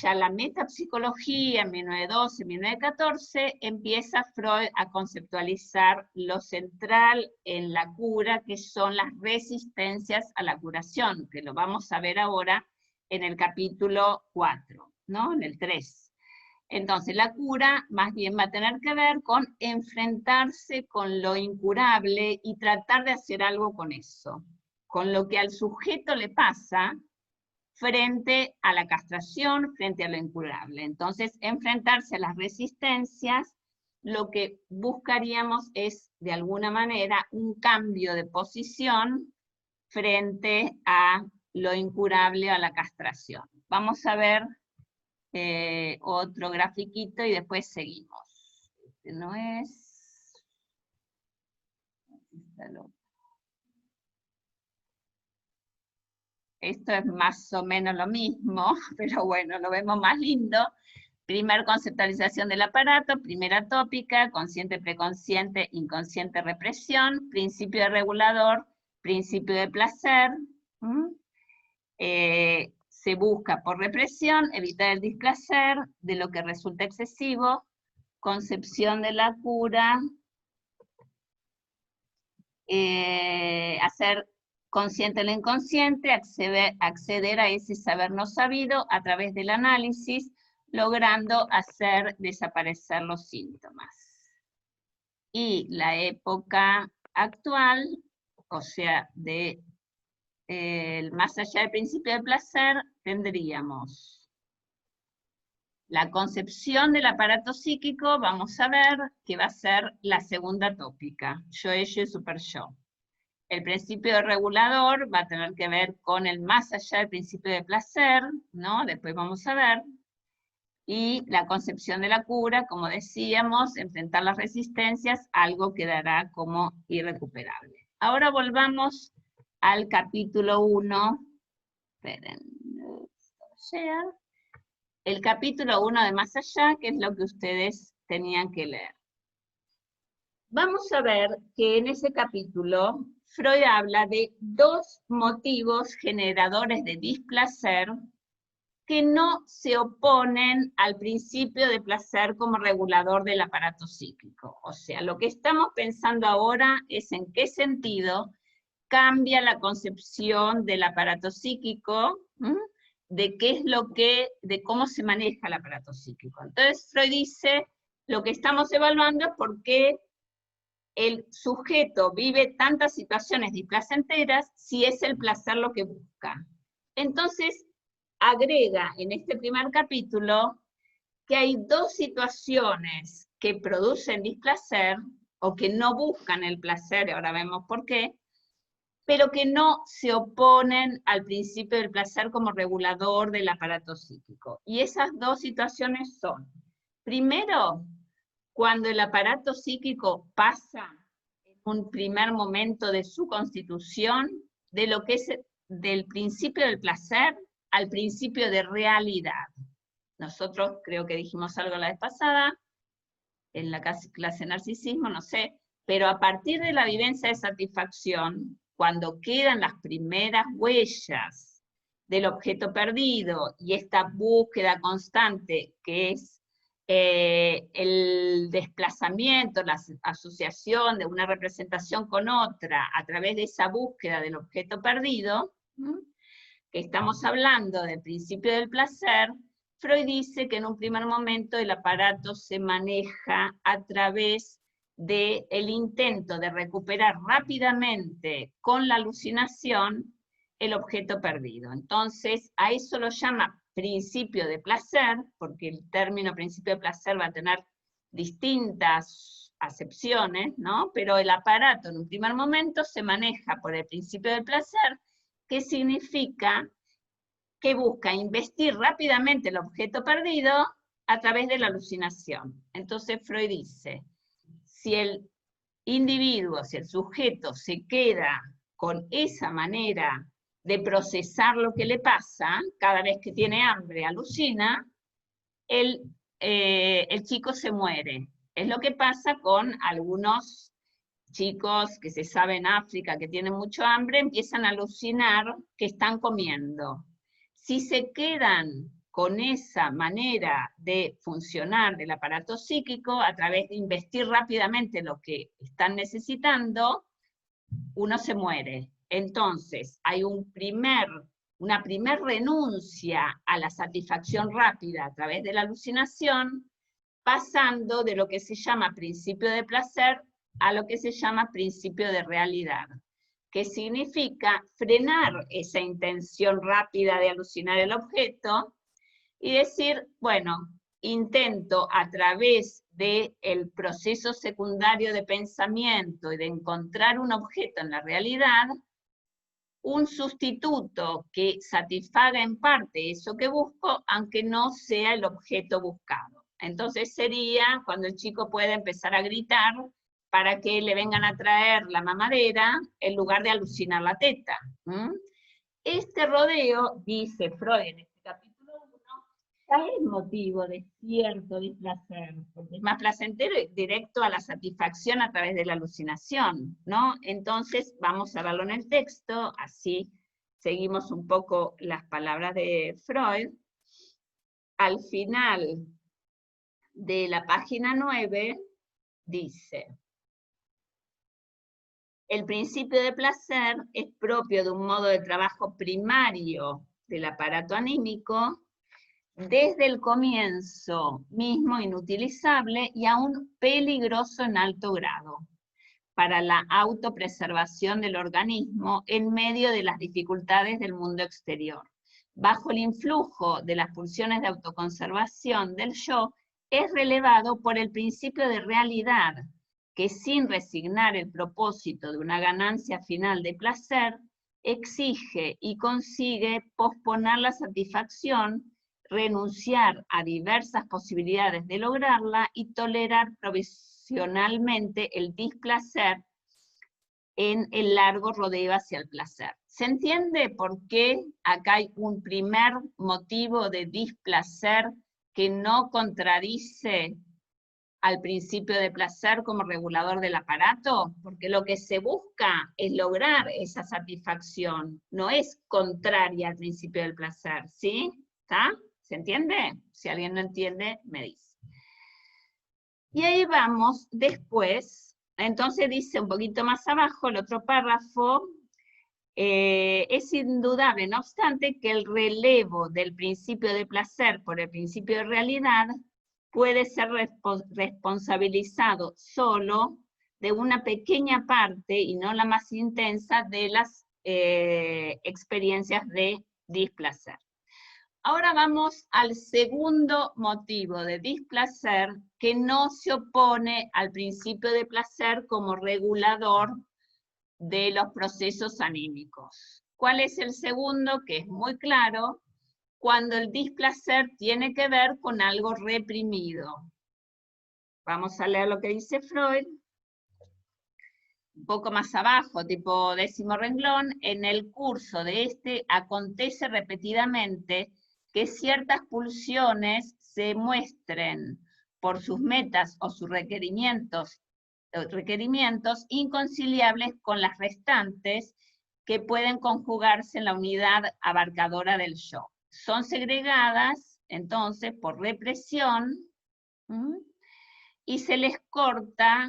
ya la metapsicología, en 1912, 1914, empieza Freud a conceptualizar lo central en la cura, que son las resistencias a la curación, que lo vamos a ver ahora en el capítulo 4, ¿no? En el 3. Entonces, la cura más bien va a tener que ver con enfrentarse con lo incurable y tratar de hacer algo con eso, con lo que al sujeto le pasa, frente a la castración, frente a lo incurable. Entonces, enfrentarse a las resistencias, lo que buscaríamos es, de alguna manera, un cambio de posición frente a lo incurable, a la castración. Vamos a ver otro grafiquito y después seguimos. Este no es... Esto es más o menos lo mismo, pero bueno, lo vemos más lindo. Primer conceptualización del aparato, primera tópica, consciente, preconsciente, inconsciente, represión, principio de regulador, principio de placer. Se busca por represión evitar el displacer de lo que resulta excesivo, concepción de la cura, hacer consciente lo inconsciente, acceder a ese saber no sabido a través del análisis, logrando hacer desaparecer los síntomas. Y la época actual, o sea, más allá del principio del placer, tendríamos la concepción del aparato psíquico. Vamos a ver que va a ser la segunda tópica, yo, ello y super yo. El principio regulador va a tener que ver con el más allá del principio de placer, ¿no? Después vamos a ver. Y la concepción de la cura, como decíamos, enfrentar las resistencias, algo quedará como irrecuperable. Ahora volvamos al capítulo 1. Esperen. El capítulo 1 de Más Allá, que es lo que ustedes tenían que leer. Vamos a ver que en ese capítulo Freud habla de dos motivos generadores de displacer que no se oponen al principio de placer como regulador del aparato psíquico. O sea, lo que estamos pensando ahora es en qué sentido cambia la concepción del aparato psíquico, de qué es de cómo se maneja el aparato psíquico. Entonces Freud dice, lo que estamos evaluando es por qué el sujeto vive tantas situaciones displacenteras si es el placer lo que busca. Entonces, agrega en este primer capítulo que hay dos situaciones que producen displacer, o que no buscan el placer, y ahora vemos por qué, pero que no se oponen al principio del placer como regulador del aparato psíquico. Y esas dos situaciones son, primero, cuando el aparato psíquico pasa en un primer momento de su constitución, de lo que es del principio del placer al principio de realidad. Nosotros creo que dijimos algo la vez pasada, en la clase de narcisismo, no sé, pero a partir de la vivencia de satisfacción, cuando quedan las primeras huellas del objeto perdido y esta búsqueda constante que es el desplazamiento, la asociación de una representación con otra a través de esa búsqueda del objeto perdido, que estamos hablando del principio del placer, Freud dice que en un primer momento el aparato se maneja a través del intento de recuperar rápidamente con la alucinación el objeto perdido. Entonces, a eso lo llama principio de placer, porque el término principio de placer va a tener distintas acepciones, ¿no? Pero el aparato en un primer momento se maneja por el principio del placer, que significa que busca investir rápidamente el objeto perdido a través de la alucinación. Entonces Freud dice, si el individuo, si el sujeto se queda con esa manera de procesar lo que le pasa, cada vez que tiene hambre alucina, el chico se muere. Es lo que pasa con algunos chicos que se sabe en África que tienen mucho hambre, empiezan a alucinar que están comiendo. Si se quedan con esa manera de funcionar del aparato psíquico, a través de investir rápidamente lo que están necesitando, uno se muere. Entonces, hay una primer renuncia a la satisfacción rápida a través de la alucinación, pasando de lo que se llama principio de placer a lo que se llama principio de realidad, que significa frenar esa intención rápida de alucinar el objeto y decir, bueno, intento a través del proceso secundario de pensamiento y de encontrar un objeto en la realidad, un sustituto que satisfaga en parte eso que busco, aunque no sea el objeto buscado. Entonces sería cuando el chico puede empezar a gritar para que le vengan a traer la mamadera en lugar de alucinar la teta. Este rodeo, dice Freud en este capítulo 1, ya es motivo de cierto displacer, porque es más placentero y directo a la satisfacción a través de la alucinación, ¿no? Entonces, vamos a verlo en el texto, así seguimos un poco las palabras de Freud. Al final de la página 9, dice: el principio de placer es propio de un modo de trabajo primario del aparato anímico, desde el comienzo mismo inutilizable y aún peligroso en alto grado para la autopreservación del organismo en medio de las dificultades del mundo exterior. Bajo el influjo de las pulsiones de autoconservación del yo, es relevado por el principio de realidad, que sin resignar el propósito de una ganancia final de placer, exige y consigue posponer la satisfacción, renunciar a diversas posibilidades de lograrla y tolerar provisionalmente el displacer en el largo rodeo hacia el placer. ¿Se entiende por qué acá hay un primer motivo de displacer que no contradice al principio de placer como regulador del aparato? Porque lo que se busca es lograr esa satisfacción, no es contraria al principio del placer, ¿sí? ¿Está? ¿Se entiende? Si alguien no entiende, me dice. Y ahí vamos después, entonces dice un poquito más abajo, el otro párrafo, es indudable, no obstante, que el relevo del principio de placer por el principio de realidad puede ser responsabilizado solo de una pequeña parte, y no la más intensa, de las experiencias de displacer. Ahora vamos al segundo motivo de displacer que no se opone al principio de placer como regulador de los procesos anímicos. ¿Cuál es el segundo? Que es muy claro, cuando el displacer tiene que ver con algo reprimido. Vamos a leer lo que dice Freud. Un poco más abajo, tipo 10º renglón, en el curso de este acontece repetidamente que ciertas pulsiones se muestren por sus metas o sus requerimientos inconciliables con las restantes que pueden conjugarse en la unidad abarcadora del yo. Son segregadas, entonces, por represión, y se les corta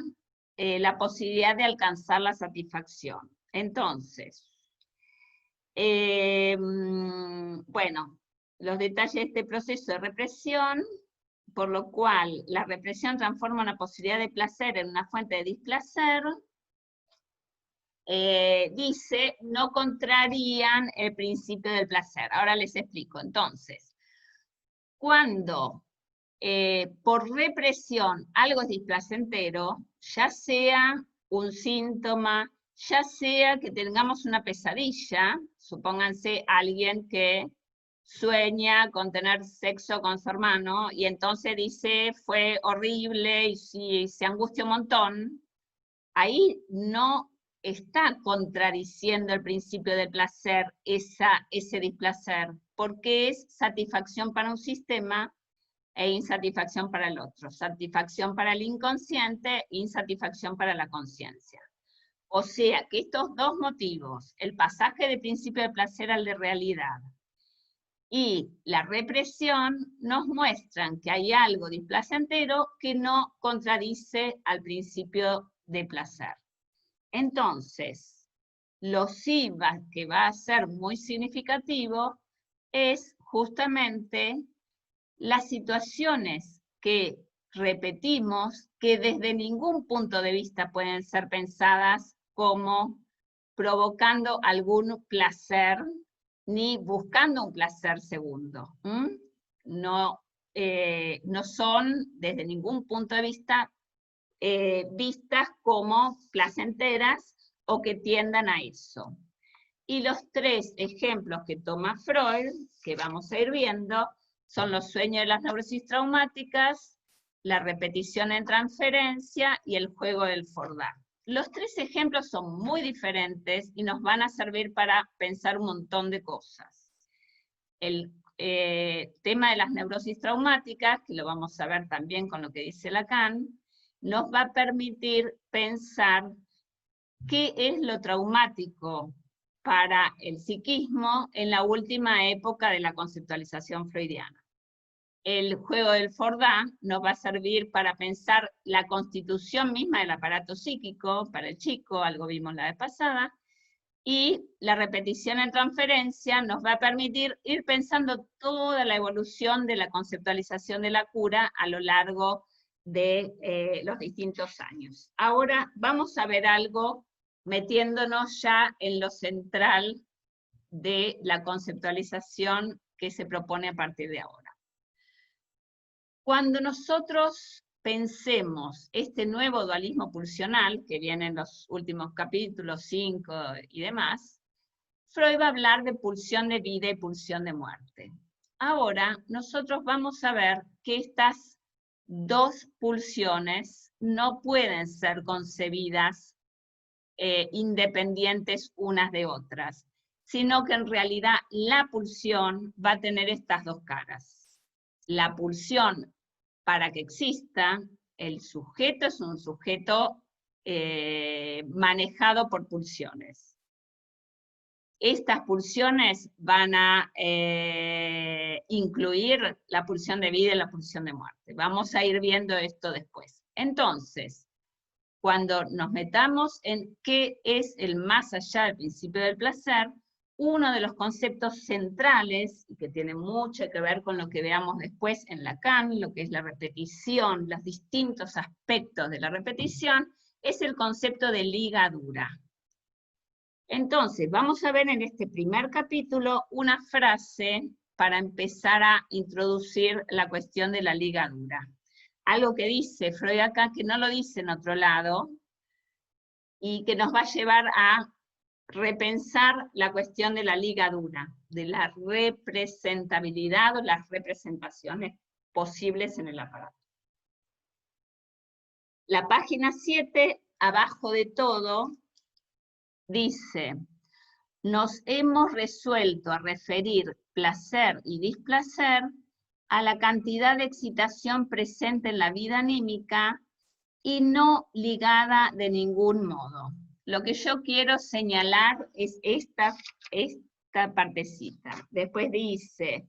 la posibilidad de alcanzar la satisfacción. Entonces, bueno, los detalles de este proceso de represión, por lo cual la represión transforma una posibilidad de placer en una fuente de displacer, dice, no contrarían el principio del placer. Ahora les explico. Entonces, cuando por represión algo es displacentero, ya sea un síntoma, ya sea que tengamos una pesadilla, supónganse alguien que sueña con tener sexo con su hermano, y entonces dice, fue horrible, y si se angustia un montón, ahí no está contradiciendo el principio del placer, ese displacer, porque es satisfacción para un sistema e insatisfacción para el otro, satisfacción para el inconsciente, insatisfacción para la conciencia. O sea que estos dos motivos, el pasaje de principio de placer al de realidad y la represión, nos muestran que hay algo displacentero que no contradice al principio de placer. Entonces, lo sí que va a ser muy significativo es justamente las situaciones que repetimos, que desde ningún punto de vista pueden ser pensadas como provocando algún placer, ni buscando un placer segundo. No, no son, desde ningún punto de vista, vistas como placenteras o que tiendan a eso. Y los tres ejemplos que toma Freud, que vamos a ir viendo, son los sueños de las neurosis traumáticas, la repetición en transferencia y el juego del Fordá. Los tres ejemplos son muy diferentes y nos van a servir para pensar un montón de cosas. El tema de las neurosis traumáticas, que lo vamos a ver también con lo que dice Lacan, nos va a permitir pensar qué es lo traumático para el psiquismo en la última época de la conceptualización freudiana. El juego del Fordá nos va a servir para pensar la constitución misma del aparato psíquico para el chico, algo vimos la vez pasada, y la repetición en transferencia nos va a permitir ir pensando toda la evolución de la conceptualización de la cura a lo largo de los distintos años. Ahora vamos a ver algo metiéndonos ya en lo central de la conceptualización que se propone a partir de ahora. Cuando nosotros pensemos este nuevo dualismo pulsional, que viene en los últimos capítulos 5 y demás, Freud va a hablar de pulsión de vida y pulsión de muerte. Ahora nosotros vamos a ver que estas dos pulsiones no pueden ser concebidas independientes unas de otras, sino que en realidad la pulsión va a tener estas dos caras. La pulsión, para que exista, el sujeto es un sujeto manejado por pulsiones. Estas pulsiones van a incluir la pulsión de vida y la pulsión de muerte. Vamos a ir viendo esto después. Entonces, cuando nos metamos en qué es el más allá del principio del placer, uno de los conceptos centrales, y que tiene mucho que ver con lo que veamos después en Lacan, lo que es la repetición, los distintos aspectos de la repetición, es el concepto de ligadura. Entonces, vamos a ver en este primer capítulo una frase para empezar a introducir la cuestión de la ligadura. Algo que dice Freud acá, que no lo dice en otro lado, y que nos va a llevar a repensar la cuestión de la ligadura, de la representabilidad o las representaciones posibles en el aparato. La página 7, abajo de todo, dice: nos hemos resuelto a referir placer y displacer a la cantidad de excitación presente en la vida anímica y no ligada de ningún modo. Lo que yo quiero señalar es esta partecita. Después dice,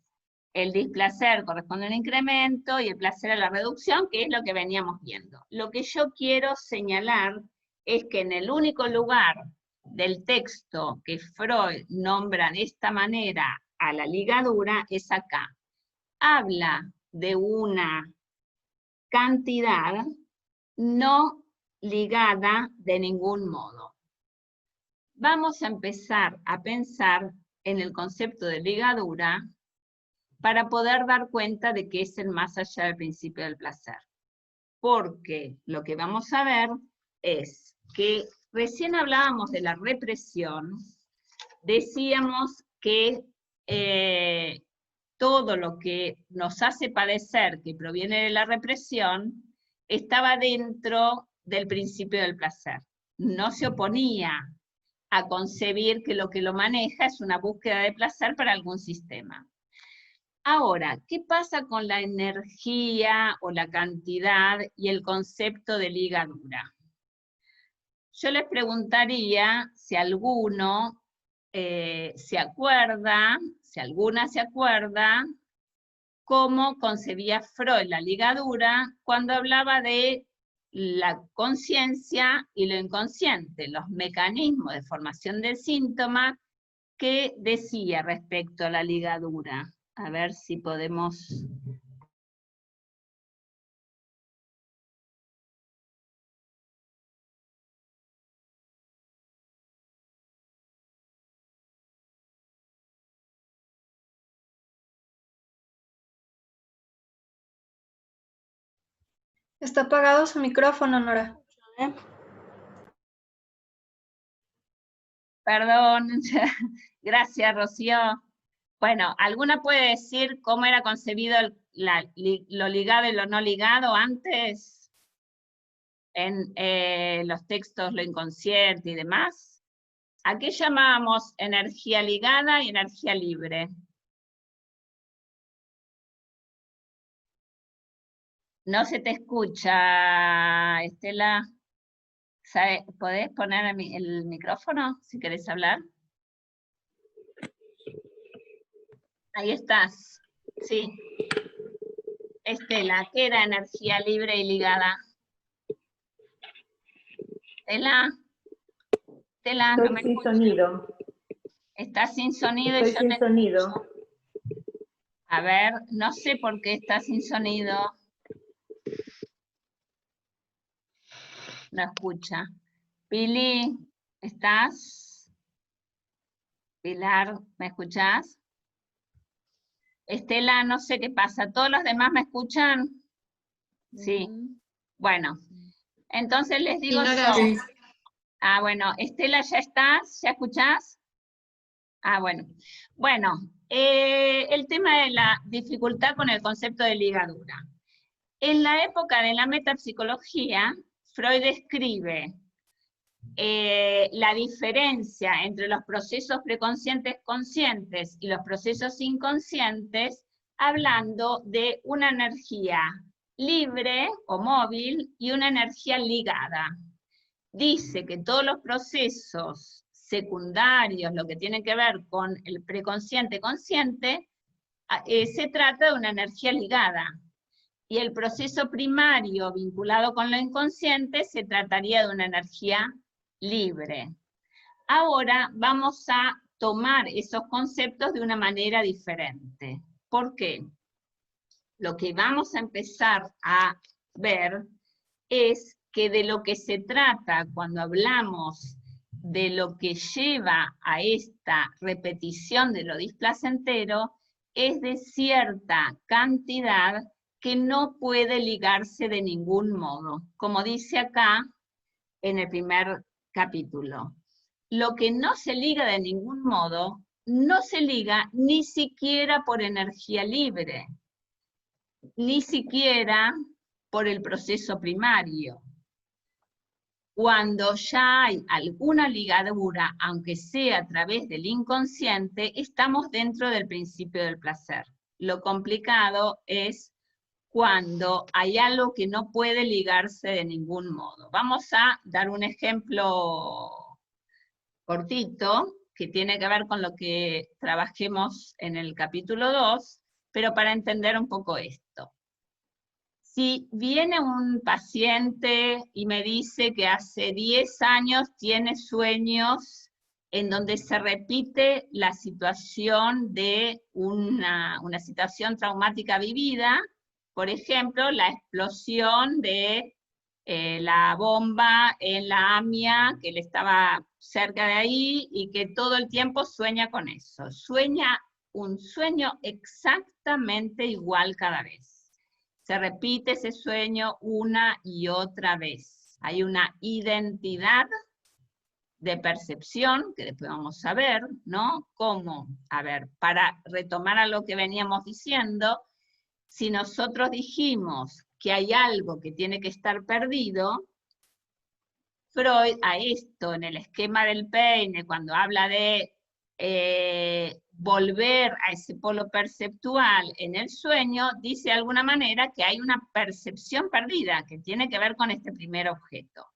el displacer corresponde a un incremento y el placer a la reducción, que es lo que veníamos viendo. Lo que yo quiero señalar es que en el único lugar del texto que Freud nombra de esta manera a la ligadura es acá. Habla de una cantidad no ligada de ningún modo. Vamos a empezar a pensar en el concepto de ligadura para poder dar cuenta de que es el más allá del principio del placer. Porque lo que vamos a ver es que recién hablábamos de la represión, decíamos que todo lo que nos hace padecer, que proviene de la represión, estaba dentro del principio del placer. No se oponía a concebir que lo maneja es una búsqueda de placer para algún sistema. Ahora, ¿qué pasa con la energía o la cantidad y el concepto de ligadura? Yo les preguntaría si alguno se acuerda, si alguna se acuerda, cómo concebía Freud la ligadura cuando hablaba de la conciencia y lo inconsciente, los mecanismos de formación del síntoma que decía respecto a la ligadura. A ver si podemos... Está apagado su micrófono, Nora. Perdón, gracias, Rocío. Bueno, ¿alguna puede decir cómo era concebido lo ligado y lo no ligado antes? En los textos, lo inconsciente y demás. ¿A qué llamábamos energía ligada y energía libre? No se te escucha, Estela. ¿Podés poner el micrófono si querés hablar? Ahí estás, sí. Estela, ¿qué era energía libre y ligada? Estela, no me sin escuchas. Sonido. Estás sin sonido Estoy y yo sin te sonido. escucho. A ver, no sé por qué estás sin sonido. No escucha. Pili, ¿estás? Pilar, ¿me escuchás? Estela, no sé qué pasa. ¿Todos los demás me escuchan? Sí. Bueno, entonces les digo yo. Sí. Ah, bueno, Estela, ¿ya estás? ¿Ya escuchás? Ah, bueno. Bueno, el tema de la dificultad con el concepto de ligadura. En la época de la metapsicología, Freud describe la diferencia entre los procesos preconscientes conscientes y los procesos inconscientes, hablando de una energía libre o móvil y una energía ligada. Dice que todos los procesos secundarios, lo que tiene que ver con el preconsciente consciente, se trata de una energía ligada. Y el proceso primario vinculado con lo inconsciente se trataría de una energía libre. Ahora vamos a tomar esos conceptos de una manera diferente. ¿Por qué? Lo que vamos a empezar a ver es que de lo que se trata cuando hablamos de lo que lleva a esta repetición de lo displacentero es de cierta cantidad que no puede ligarse de ningún modo, como dice acá en el primer capítulo. Lo que no se liga de ningún modo, no se liga ni siquiera por energía libre, ni siquiera por el proceso primario. Cuando ya hay alguna ligadura, aunque sea a través del inconsciente, estamos dentro del principio del placer. Lo complicado es cuando hay algo que no puede ligarse de ningún modo. Vamos a dar un ejemplo cortito, que tiene que ver con lo que trabajemos en el capítulo 2, pero para entender un poco esto. Si viene un paciente y me dice que hace 10 años tiene sueños en donde se repite la situación de una situación traumática vivida, por ejemplo, la explosión de la bomba en la AMIA, que él estaba cerca de ahí, y que todo el tiempo sueña con eso. Sueña un sueño exactamente igual cada vez. Se repite ese sueño una y otra vez. Hay una identidad de percepción, que después vamos a ver, ¿no? Cómo, a ver, para retomar a lo que veníamos diciendo, si nosotros dijimos que hay algo que tiene que estar perdido, Freud a esto, en el esquema del peine, cuando habla de volver a ese polo perceptual en el sueño, dice de alguna manera que hay una percepción perdida, que tiene que ver con este primer objeto.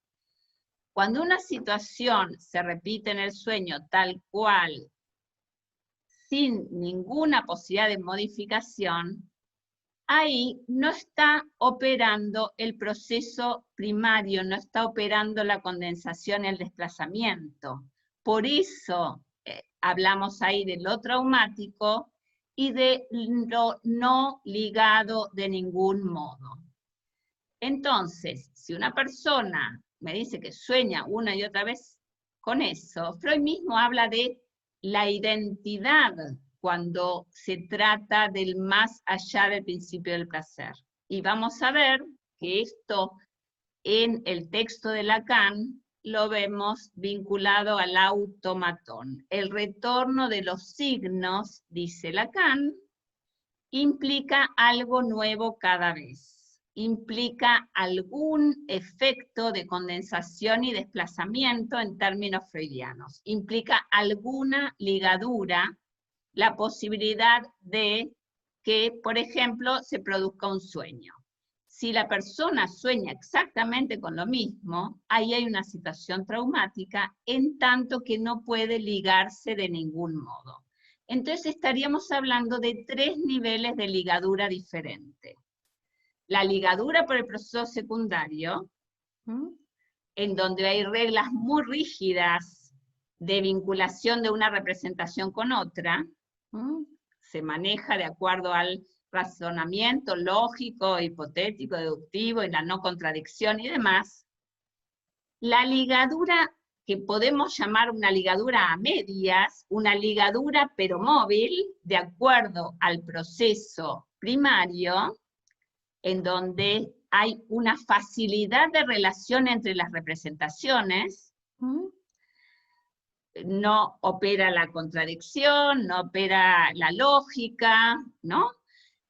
Cuando una situación se repite en el sueño tal cual, sin ninguna posibilidad de modificación, ahí no está operando el proceso primario, no está operando la condensación y el desplazamiento. Por eso hablamos ahí de lo traumático y de lo no ligado de ningún modo. Entonces, si una persona me dice que sueña una y otra vez con eso, Freud mismo habla de la identidad cuando se trata del más allá del principio del placer. Y vamos a ver que esto en el texto de Lacan lo vemos vinculado al automatón. El retorno de los signos, dice Lacan, implica algo nuevo cada vez. Implica algún efecto de condensación y desplazamiento en términos freudianos. Implica alguna ligadura, la posibilidad de que, por ejemplo, se produzca un sueño. Si la persona sueña exactamente con lo mismo, ahí hay una situación traumática, en tanto que no puede ligarse de ningún modo. Entonces estaríamos hablando de 3 niveles de ligadura diferente. La ligadura por el proceso secundario, en donde hay reglas muy rígidas de vinculación de una representación con otra, se maneja de acuerdo al razonamiento lógico, hipotético, deductivo, y la no contradicción y demás. La ligadura que podemos llamar una ligadura a medias, una ligadura pero móvil, de acuerdo al proceso primario, en donde hay una facilidad de relación entre las representaciones, no opera la contradicción, no opera la lógica, ¿no?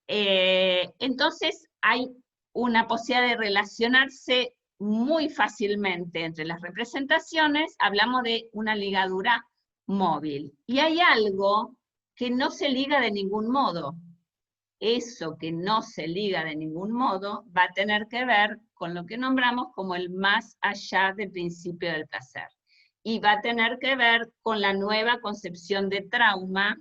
Entonces hay una posibilidad de relacionarse muy fácilmente entre las representaciones, hablamos de una ligadura móvil. Y hay algo que no se liga de ningún modo. Eso que no se liga de ningún modo va a tener que ver con lo que nombramos como el más allá del principio del placer. Y va a tener que ver con la nueva concepción de trauma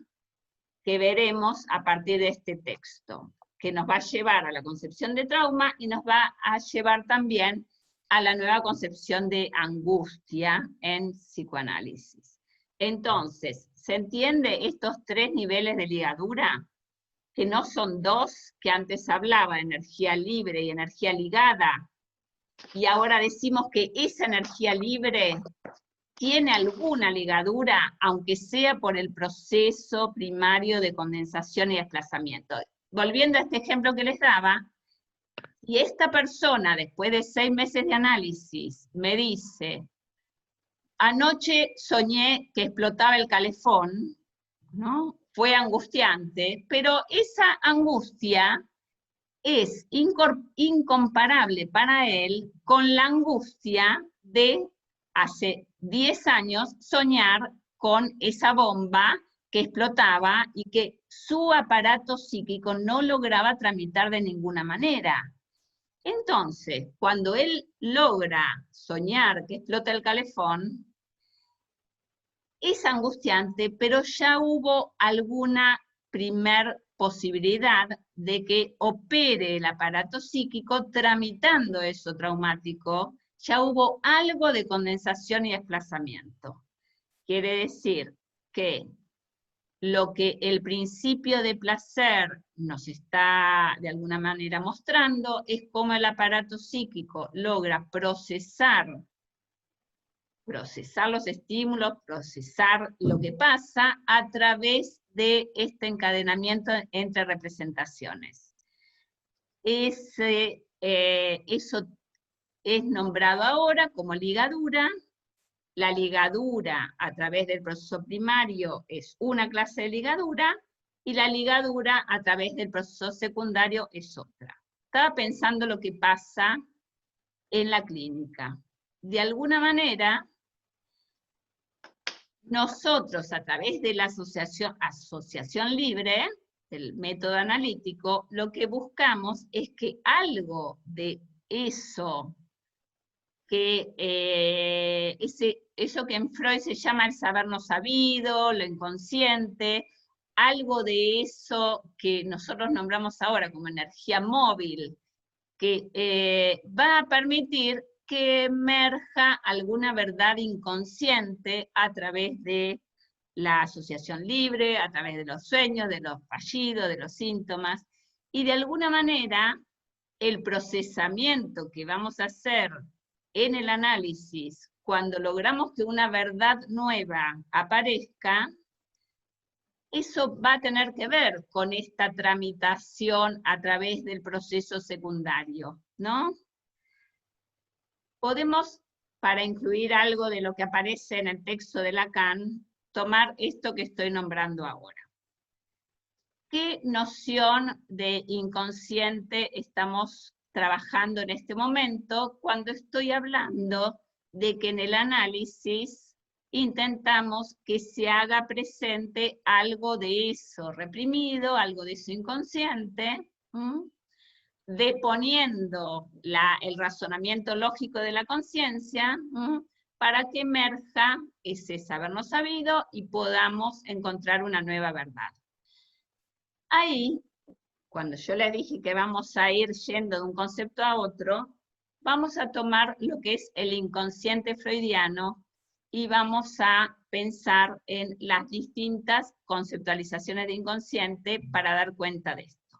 que veremos a partir de este texto, que nos va a llevar a la concepción de trauma y nos va a llevar también a la nueva concepción de angustia en psicoanálisis. Entonces, ¿se entiende estos 3 niveles de ligadura? Que no son 2, que antes hablaba, energía libre y energía ligada, y ahora decimos que esa energía libre tiene alguna ligadura, aunque sea por el proceso primario de condensación y desplazamiento. Volviendo a este ejemplo que les daba, si esta persona, después de 6 meses de análisis, me dice, anoche soñé que explotaba el calefón, ¿no? Fue angustiante, pero esa angustia es incomparable para él con la angustia de hace 10 años soñar con esa bomba que explotaba y que su aparato psíquico no lograba tramitar de ninguna manera. Entonces, cuando él logra soñar que explota el calefón, es angustiante, pero ya hubo alguna primer posibilidad de que opere el aparato psíquico tramitando eso traumático, ya hubo algo de condensación y desplazamiento. Quiere decir que lo que el principio de placer nos está de alguna manera mostrando es cómo el aparato psíquico logra procesar los estímulos, procesar lo que pasa a través de este encadenamiento entre representaciones. Eso es nombrado ahora como ligadura, la ligadura a través del proceso primario es una clase de ligadura, y la ligadura a través del proceso secundario es otra. Estaba pensando lo que pasa en la clínica. De alguna manera, nosotros a través de la asociación libre, del método analítico, lo que buscamos es que algo de eso, eso que en Freud se llama el saber no sabido, lo inconsciente, algo de eso que nosotros nombramos ahora como energía móvil, que va a permitir que emerja alguna verdad inconsciente a través de la asociación libre, a través de los sueños, de los fallidos, de los síntomas, y de alguna manera el procesamiento que vamos a hacer en el análisis, cuando logramos que una verdad nueva aparezca, eso va a tener que ver con esta tramitación a través del proceso secundario, ¿no? Podemos, para incluir algo de lo que aparece en el texto de Lacan, tomar esto que estoy nombrando ahora. ¿Qué noción de inconsciente estamos trabajando en este momento cuando estoy hablando de que en el análisis intentamos que se haga presente algo de eso reprimido, algo de eso inconsciente, deponiendo el razonamiento lógico de la conciencia, para que emerja ese saber no sabido y podamos encontrar una nueva verdad. Ahí, cuando yo les dije que vamos a ir yendo de un concepto a otro, vamos a tomar lo que es el inconsciente freudiano y vamos a pensar en las distintas conceptualizaciones de inconsciente para dar cuenta de esto.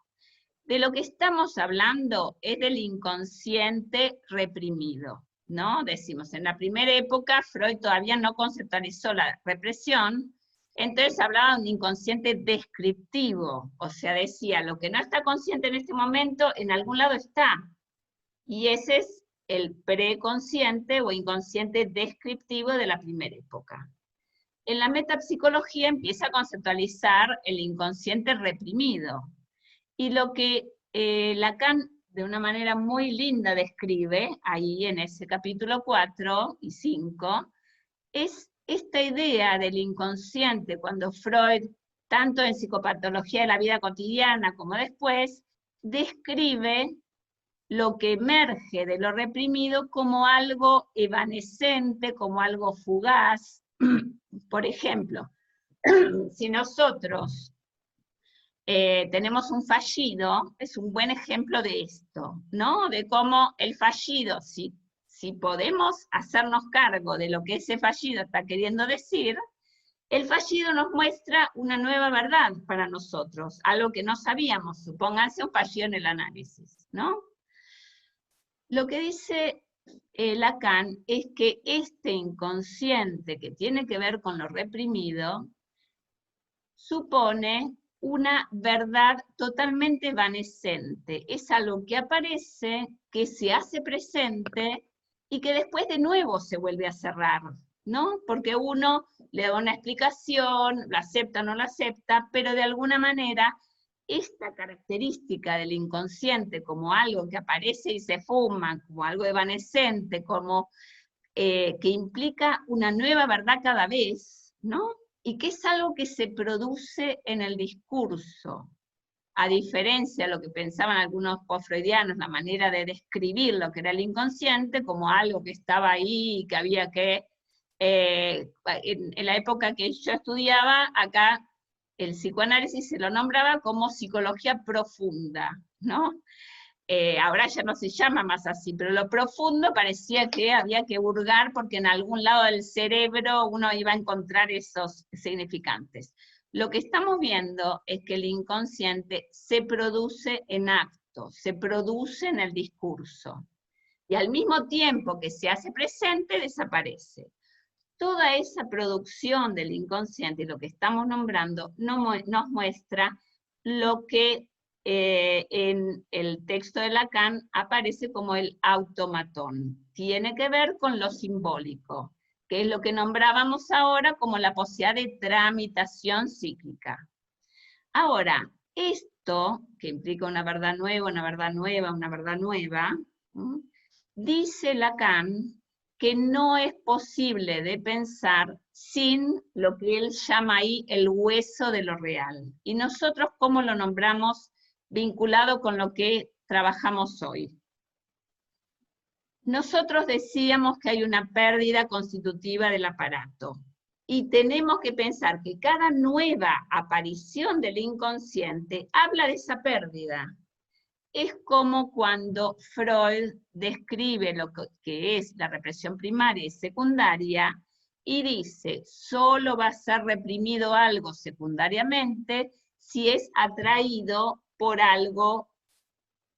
De lo que estamos hablando es del inconsciente reprimido, ¿no? Decimos, en la primera época Freud todavía no conceptualizó la represión, entonces hablaba de un inconsciente descriptivo, o sea, decía, lo que no está consciente en este momento, en algún lado está. Y ese es el preconsciente o inconsciente descriptivo de la primera época. En la metapsicología empieza a conceptualizar el inconsciente reprimido. Y lo que Lacan de una manera muy linda describe, ahí en ese capítulo 4 y 5, es esta idea del inconsciente, cuando Freud, tanto en Psicopatología de la vida cotidiana como después, describe lo que emerge de lo reprimido como algo evanescente, como algo fugaz. Por ejemplo, si nosotros tenemos un fallido, es un buen ejemplo de esto, ¿no? De cómo el fallido, si podemos hacernos cargo de lo que ese fallido está queriendo decir, el fallido nos muestra una nueva verdad para nosotros, algo que no sabíamos, supónganse un fallido en el análisis, ¿no? Lo que dice Lacan es que este inconsciente que tiene que ver con lo reprimido supone una verdad totalmente evanescente, es algo que aparece, que se hace presente y que después de nuevo se vuelve a cerrar, ¿no? Porque uno le da una explicación, lo acepta o no lo acepta, pero de alguna manera esta característica del inconsciente como algo que aparece y se fuma, como algo evanescente, como que implica una nueva verdad cada vez, ¿no? Y que es algo que se produce en el discurso, a diferencia de lo que pensaban algunos post-freudianos, la manera de describir lo que era el inconsciente como algo que estaba ahí y que había que, en la época que yo estudiaba, acá el psicoanálisis se lo nombraba como psicología profunda, ¿no? Ahora ya no se llama más así, pero lo profundo parecía que había que hurgar porque en algún lado del cerebro uno iba a encontrar esos significantes. Lo que estamos viendo es que el inconsciente se produce en actos, se produce en el discurso, y al mismo tiempo que se hace presente, desaparece. Toda esa producción del inconsciente, y lo que estamos nombrando, nos muestra lo que en el texto de Lacan aparece como el automatón. Tiene que ver con lo simbólico. que es lo que nombrábamos ahora como la posibilidad de tramitación cíclica. Ahora, esto, que implica una verdad nueva, una verdad nueva, una verdad nueva, dice Lacan que no es posible de pensar sin lo que él llama ahí el hueso de lo real. Y nosotros, ¿cómo lo nombramos vinculado con lo que trabajamos hoy? Nosotros decíamos que hay una pérdida constitutiva del aparato. Y tenemos que pensar que cada nueva aparición del inconsciente habla de esa pérdida. Es como cuando Freud describe lo que es la represión primaria y secundaria y dice, solo va a ser reprimido algo secundariamente si es atraído por algo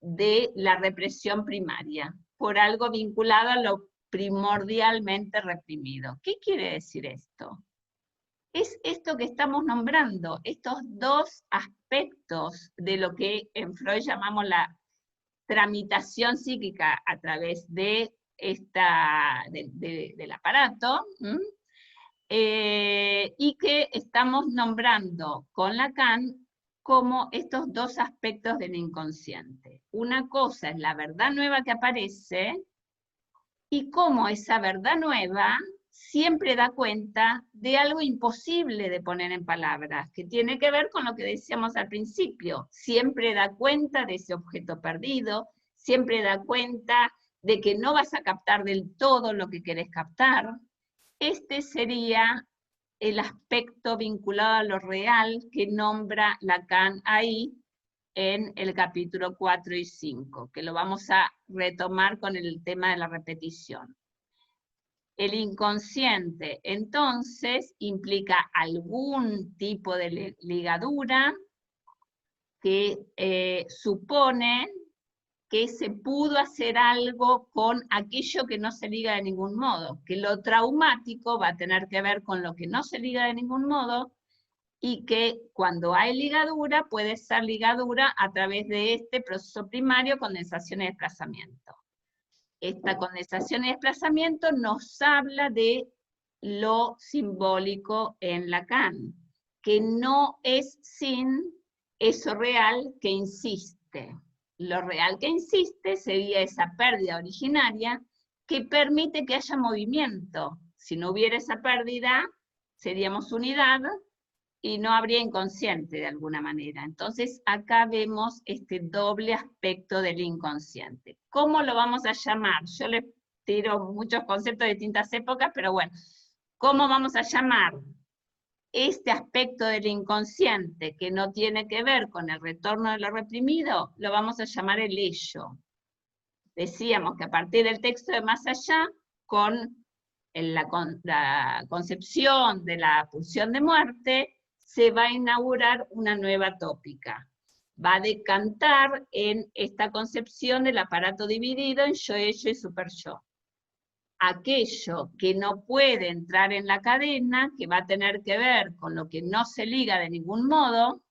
de la represión primaria, por algo vinculado a lo primordialmente reprimido. ¿Qué quiere decir esto? Es esto que estamos nombrando, estos dos aspectos de lo que en Freud llamamos la tramitación psíquica a través de del aparato, y que estamos nombrando con Lacan como estos dos aspectos del inconsciente. Una cosa es la verdad nueva que aparece, y cómo esa verdad nueva siempre da cuenta de algo imposible de poner en palabras, que tiene que ver con lo que decíamos al principio. Siempre da cuenta de ese objeto perdido, siempre da cuenta de que no vas a captar del todo lo que querés captar. Este sería el aspecto vinculado a lo real que nombra Lacan ahí en el capítulo 4 y 5, que lo vamos a retomar con el tema de la repetición. El inconsciente, entonces, implica algún tipo de ligadura que supone que se pudo hacer algo con aquello que no se liga de ningún modo, que lo traumático va a tener que ver con lo que no se liga de ningún modo, y que cuando hay ligadura, puede ser ligadura a través de este proceso primario, condensación y desplazamiento. Esta condensación y desplazamiento nos habla de lo simbólico en Lacan, que no es sin eso real que insiste. Lo real que insiste sería esa pérdida originaria que permite que haya movimiento. Si no hubiera esa pérdida, seríamos unidad, y no habría inconsciente de alguna manera. Entonces acá vemos este doble aspecto del inconsciente. ¿Cómo lo vamos a llamar? Yo les tiro muchos conceptos de distintas épocas, pero bueno, ¿cómo vamos a llamar este aspecto del inconsciente que no tiene que ver con el retorno de lo reprimido? Lo vamos a llamar el ello. Decíamos que a partir del texto de Más Allá, con la concepción de la pulsión de muerte, se va a inaugurar una nueva tópica. Va a decantar en esta concepción del aparato dividido en yo, ello y superyo. Aquello que no puede entrar en la cadena, que va a tener que ver con lo que no se liga de ningún modo,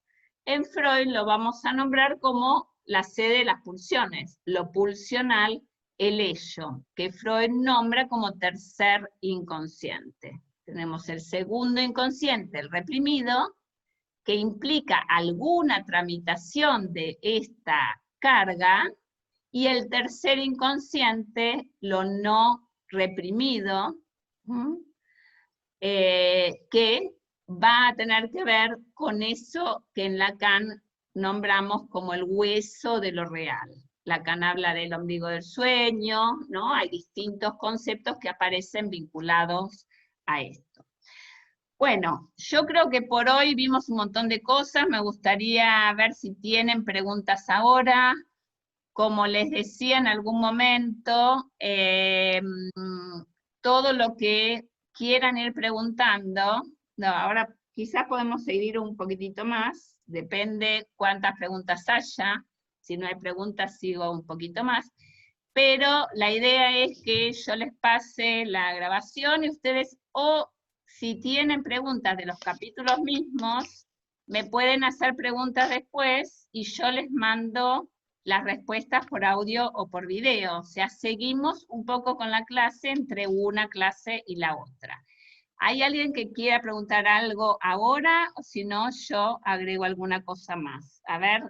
en Freud lo vamos a nombrar como la sede de las pulsiones, lo pulsional, el ello, que Freud nombra como tercer inconsciente. Tenemos el segundo inconsciente, el reprimido, que implica alguna tramitación de esta carga, y el tercer inconsciente, lo no reprimido, que va a tener que ver con eso que en Lacan nombramos como el hueso de lo real. Lacan habla del ombligo del sueño, ¿no? Hay distintos conceptos que aparecen vinculados a esto. Bueno, yo creo que por hoy vimos un montón de cosas. Me gustaría ver si tienen preguntas ahora. Como les decía en algún momento, todo lo que quieran ir preguntando, no, ahora quizás podemos seguir un poquitito más, depende cuántas preguntas haya. Si no hay preguntas sigo un poquito más, pero la idea es que yo les pase la grabación y ustedes, o si tienen preguntas de los capítulos mismos, me pueden hacer preguntas después y yo les mando las respuestas por audio o por video. O sea, seguimos un poco con la clase entre una clase y la otra. ¿Hay alguien que quiera preguntar algo ahora? O si no, yo agrego alguna cosa más. A ver,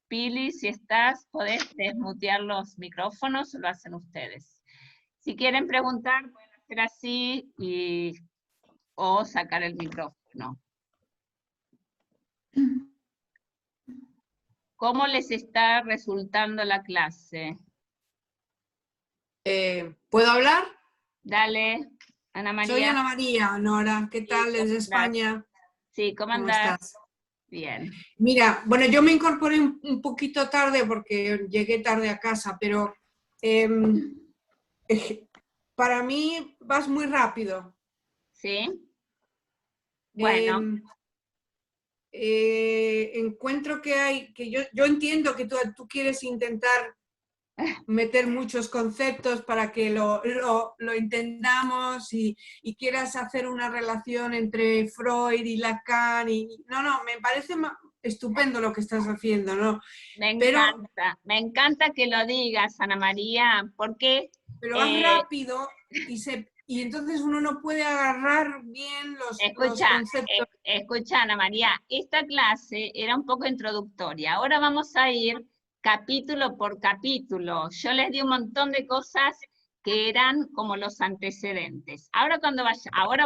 Pili, si estás, podés desmutear los micrófonos o lo hacen ustedes. Si quieren preguntar, pueden hacer así o sacar el micrófono. ¿Cómo les está resultando la clase? ¿Puedo hablar? Dale, Ana María. Soy Ana María, Nora. ¿Qué tal desde España? Sí, ¿cómo ¿Cómo andás? estás? Bien. Mira, bueno, yo me incorporé un poquito tarde porque llegué tarde a casa, pero para mí vas muy rápido. ¿Sí? Bueno. Encuentro que yo entiendo que tú quieres intentar meter muchos conceptos para que lo entendamos y quieras hacer una relación entre Freud y Lacan. No, me parece estupendo lo que estás haciendo, ¿no? Me encanta que lo digas, Ana María, porque... Pero vas rápido y entonces uno no puede agarrar bien los conceptos. Escucha, Ana María, esta clase era un poco introductoria. Ahora vamos a ir capítulo por capítulo. Yo les di un montón de cosas que eran como los antecedentes. Ahora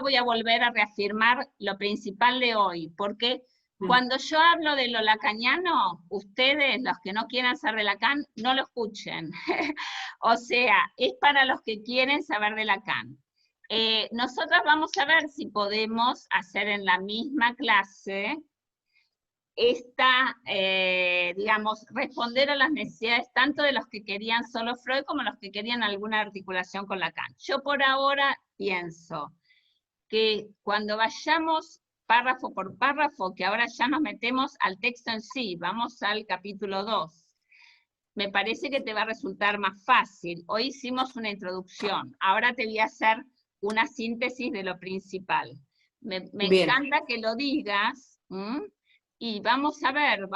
voy a volver a reafirmar lo principal de hoy, porque cuando yo hablo de lo lacaniano, ustedes, los que no quieran saber de Lacan, no lo escuchen. O sea, es para los que quieren saber de Lacan. Nosotros vamos a ver si podemos hacer en la misma clase digamos, responder a las necesidades tanto de los que querían solo Freud como los que querían alguna articulación con Lacan. Yo por ahora pienso que cuando vayamos párrafo por párrafo, que ahora ya nos metemos al texto en sí, vamos al capítulo 2, me parece que te va a resultar más fácil. Hoy hicimos una introducción, ahora te voy a hacer una síntesis de lo principal. Me encanta que lo digas, y vamos a ver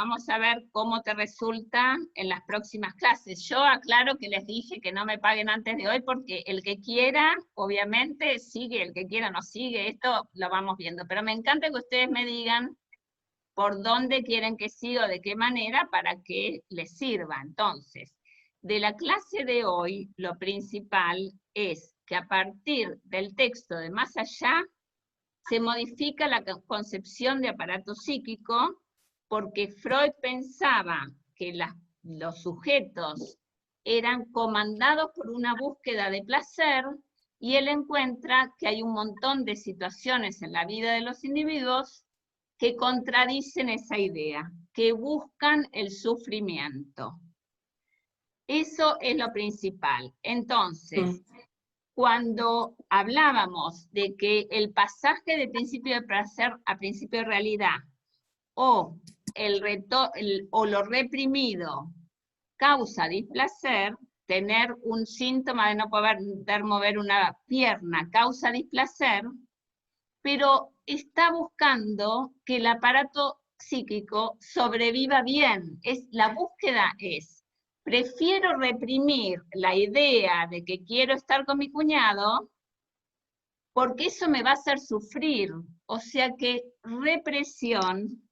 cómo te resulta en las próximas clases. Yo aclaro que les dije que no me paguen antes de hoy, porque el que quiera, obviamente, sigue, el que quiera no sigue, esto lo vamos viendo. Pero me encanta que ustedes me digan por dónde quieren que siga o de qué manera para que les sirva. Entonces, de la clase de hoy, lo principal es que a partir del texto de Más Allá, se modifica la concepción de aparato psíquico, porque Freud pensaba que los sujetos eran comandados por una búsqueda de placer, y él encuentra que hay un montón de situaciones en la vida de los individuos que contradicen esa idea, que buscan el sufrimiento. Eso es lo principal. Entonces, cuando hablábamos de que el pasaje de principio de placer a principio de realidad, o lo reprimido causa displacer, tener un síntoma de no poder mover una pierna causa displacer, pero está buscando que el aparato psíquico sobreviva bien. La búsqueda es: prefiero reprimir la idea de que quiero estar con mi cuñado, porque eso me va a hacer sufrir. O sea que represión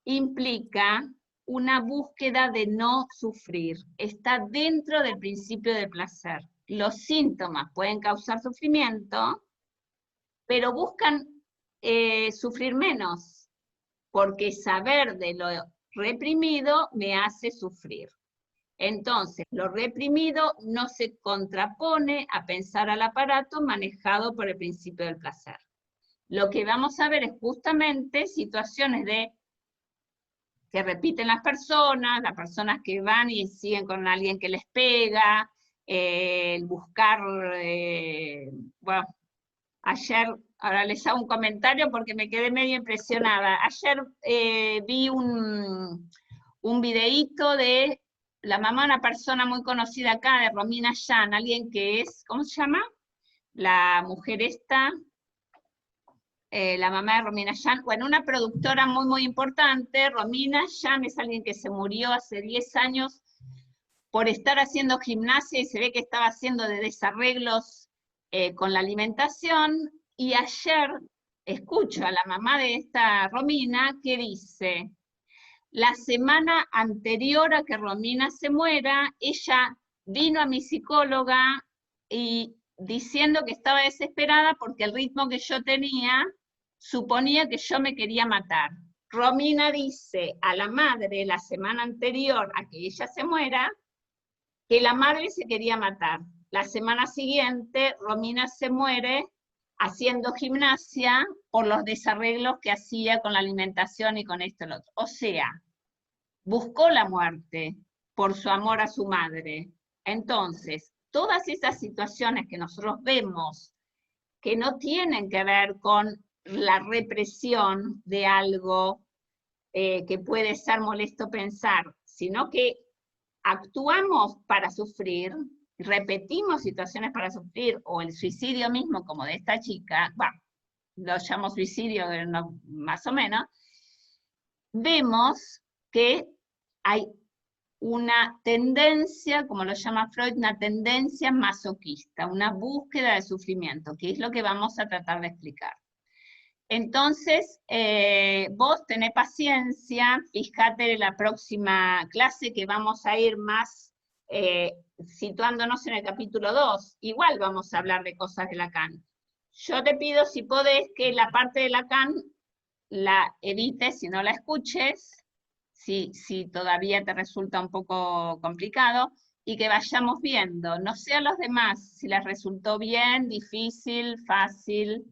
implica una búsqueda de no sufrir. Está dentro del principio de placer. Los síntomas pueden causar sufrimiento, pero buscan sufrir menos, porque saber de lo reprimido me hace sufrir. Entonces, lo reprimido no se contrapone a pensar al aparato manejado por el principio del placer. Lo que vamos a ver es justamente situaciones que repiten las personas que van y siguen con alguien que les pega, el buscar, bueno, ayer, ahora les hago un comentario porque me quedé medio impresionada. Ayer vi un videíto de la mamá de una persona muy conocida acá, de Romina Yan, alguien que es, ¿cómo se llama? La mujer esta, la mamá de Romina Yan, bueno, una productora muy, muy importante. Romina Yan es alguien que se murió hace 10 años por estar haciendo gimnasia y se ve que estaba haciendo de desarreglos con la alimentación, y ayer escucho a la mamá de esta Romina que dice, la semana anterior a que Romina se muera, ella vino a mi psicóloga y diciendo que estaba desesperada porque el ritmo que yo tenía suponía que yo me quería matar. Romina dice a la madre la semana anterior a que ella se muera que la madre se quería matar. La semana siguiente Romina se muere haciendo gimnasia por los desarreglos que hacía con la alimentación y con esto y lo otro. O sea, buscó la muerte por su amor a su madre. Entonces, todas esas situaciones que nosotros vemos que no tienen que ver con la represión de algo que puede ser molesto pensar, sino que actuamos para sufrir, repetimos situaciones para sufrir, o el suicidio mismo, como de esta chica, lo llamo suicidio más o menos, vemos que hay una tendencia, como lo llama Freud, una tendencia masoquista, una búsqueda de sufrimiento, que es lo que vamos a tratar de explicar. Entonces, vos tenés paciencia, fíjate en la próxima clase que vamos a ir más situándonos en el capítulo 2. Igual vamos a hablar de cosas de Lacan. Yo te pido, si podés, que la parte de Lacan la evites, si no la escuches, si todavía te resulta un poco complicado, y que vayamos viendo. No sé a los demás si les resultó bien, difícil, fácil.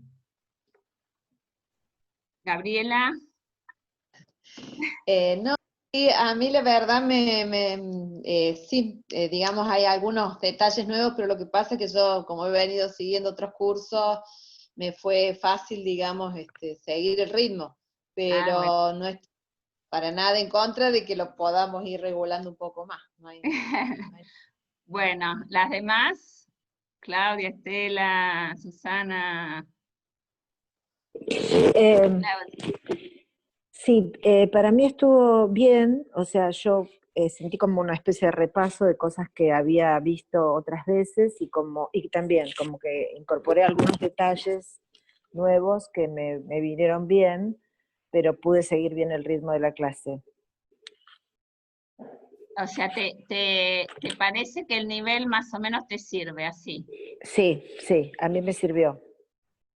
Gabriela. No, sí, a mí la verdad sí, digamos, hay algunos detalles nuevos, pero lo que pasa es que yo, como he venido siguiendo otros cursos, me fue fácil, digamos, seguir el ritmo, pero bueno. no estoy para nada en contra de que lo podamos ir regulando un poco más. No hay... Bueno, las demás, Claudia, Estela, Susana. Sí, para mí estuvo bien, o sea, yo sentí como una especie de repaso de cosas que había visto otras veces y también como que incorporé algunos detalles nuevos que me vinieron bien, pero pude seguir bien el ritmo de la clase. O sea, ¿te parece que el nivel más o menos te sirve así? Sí, a mí me sirvió.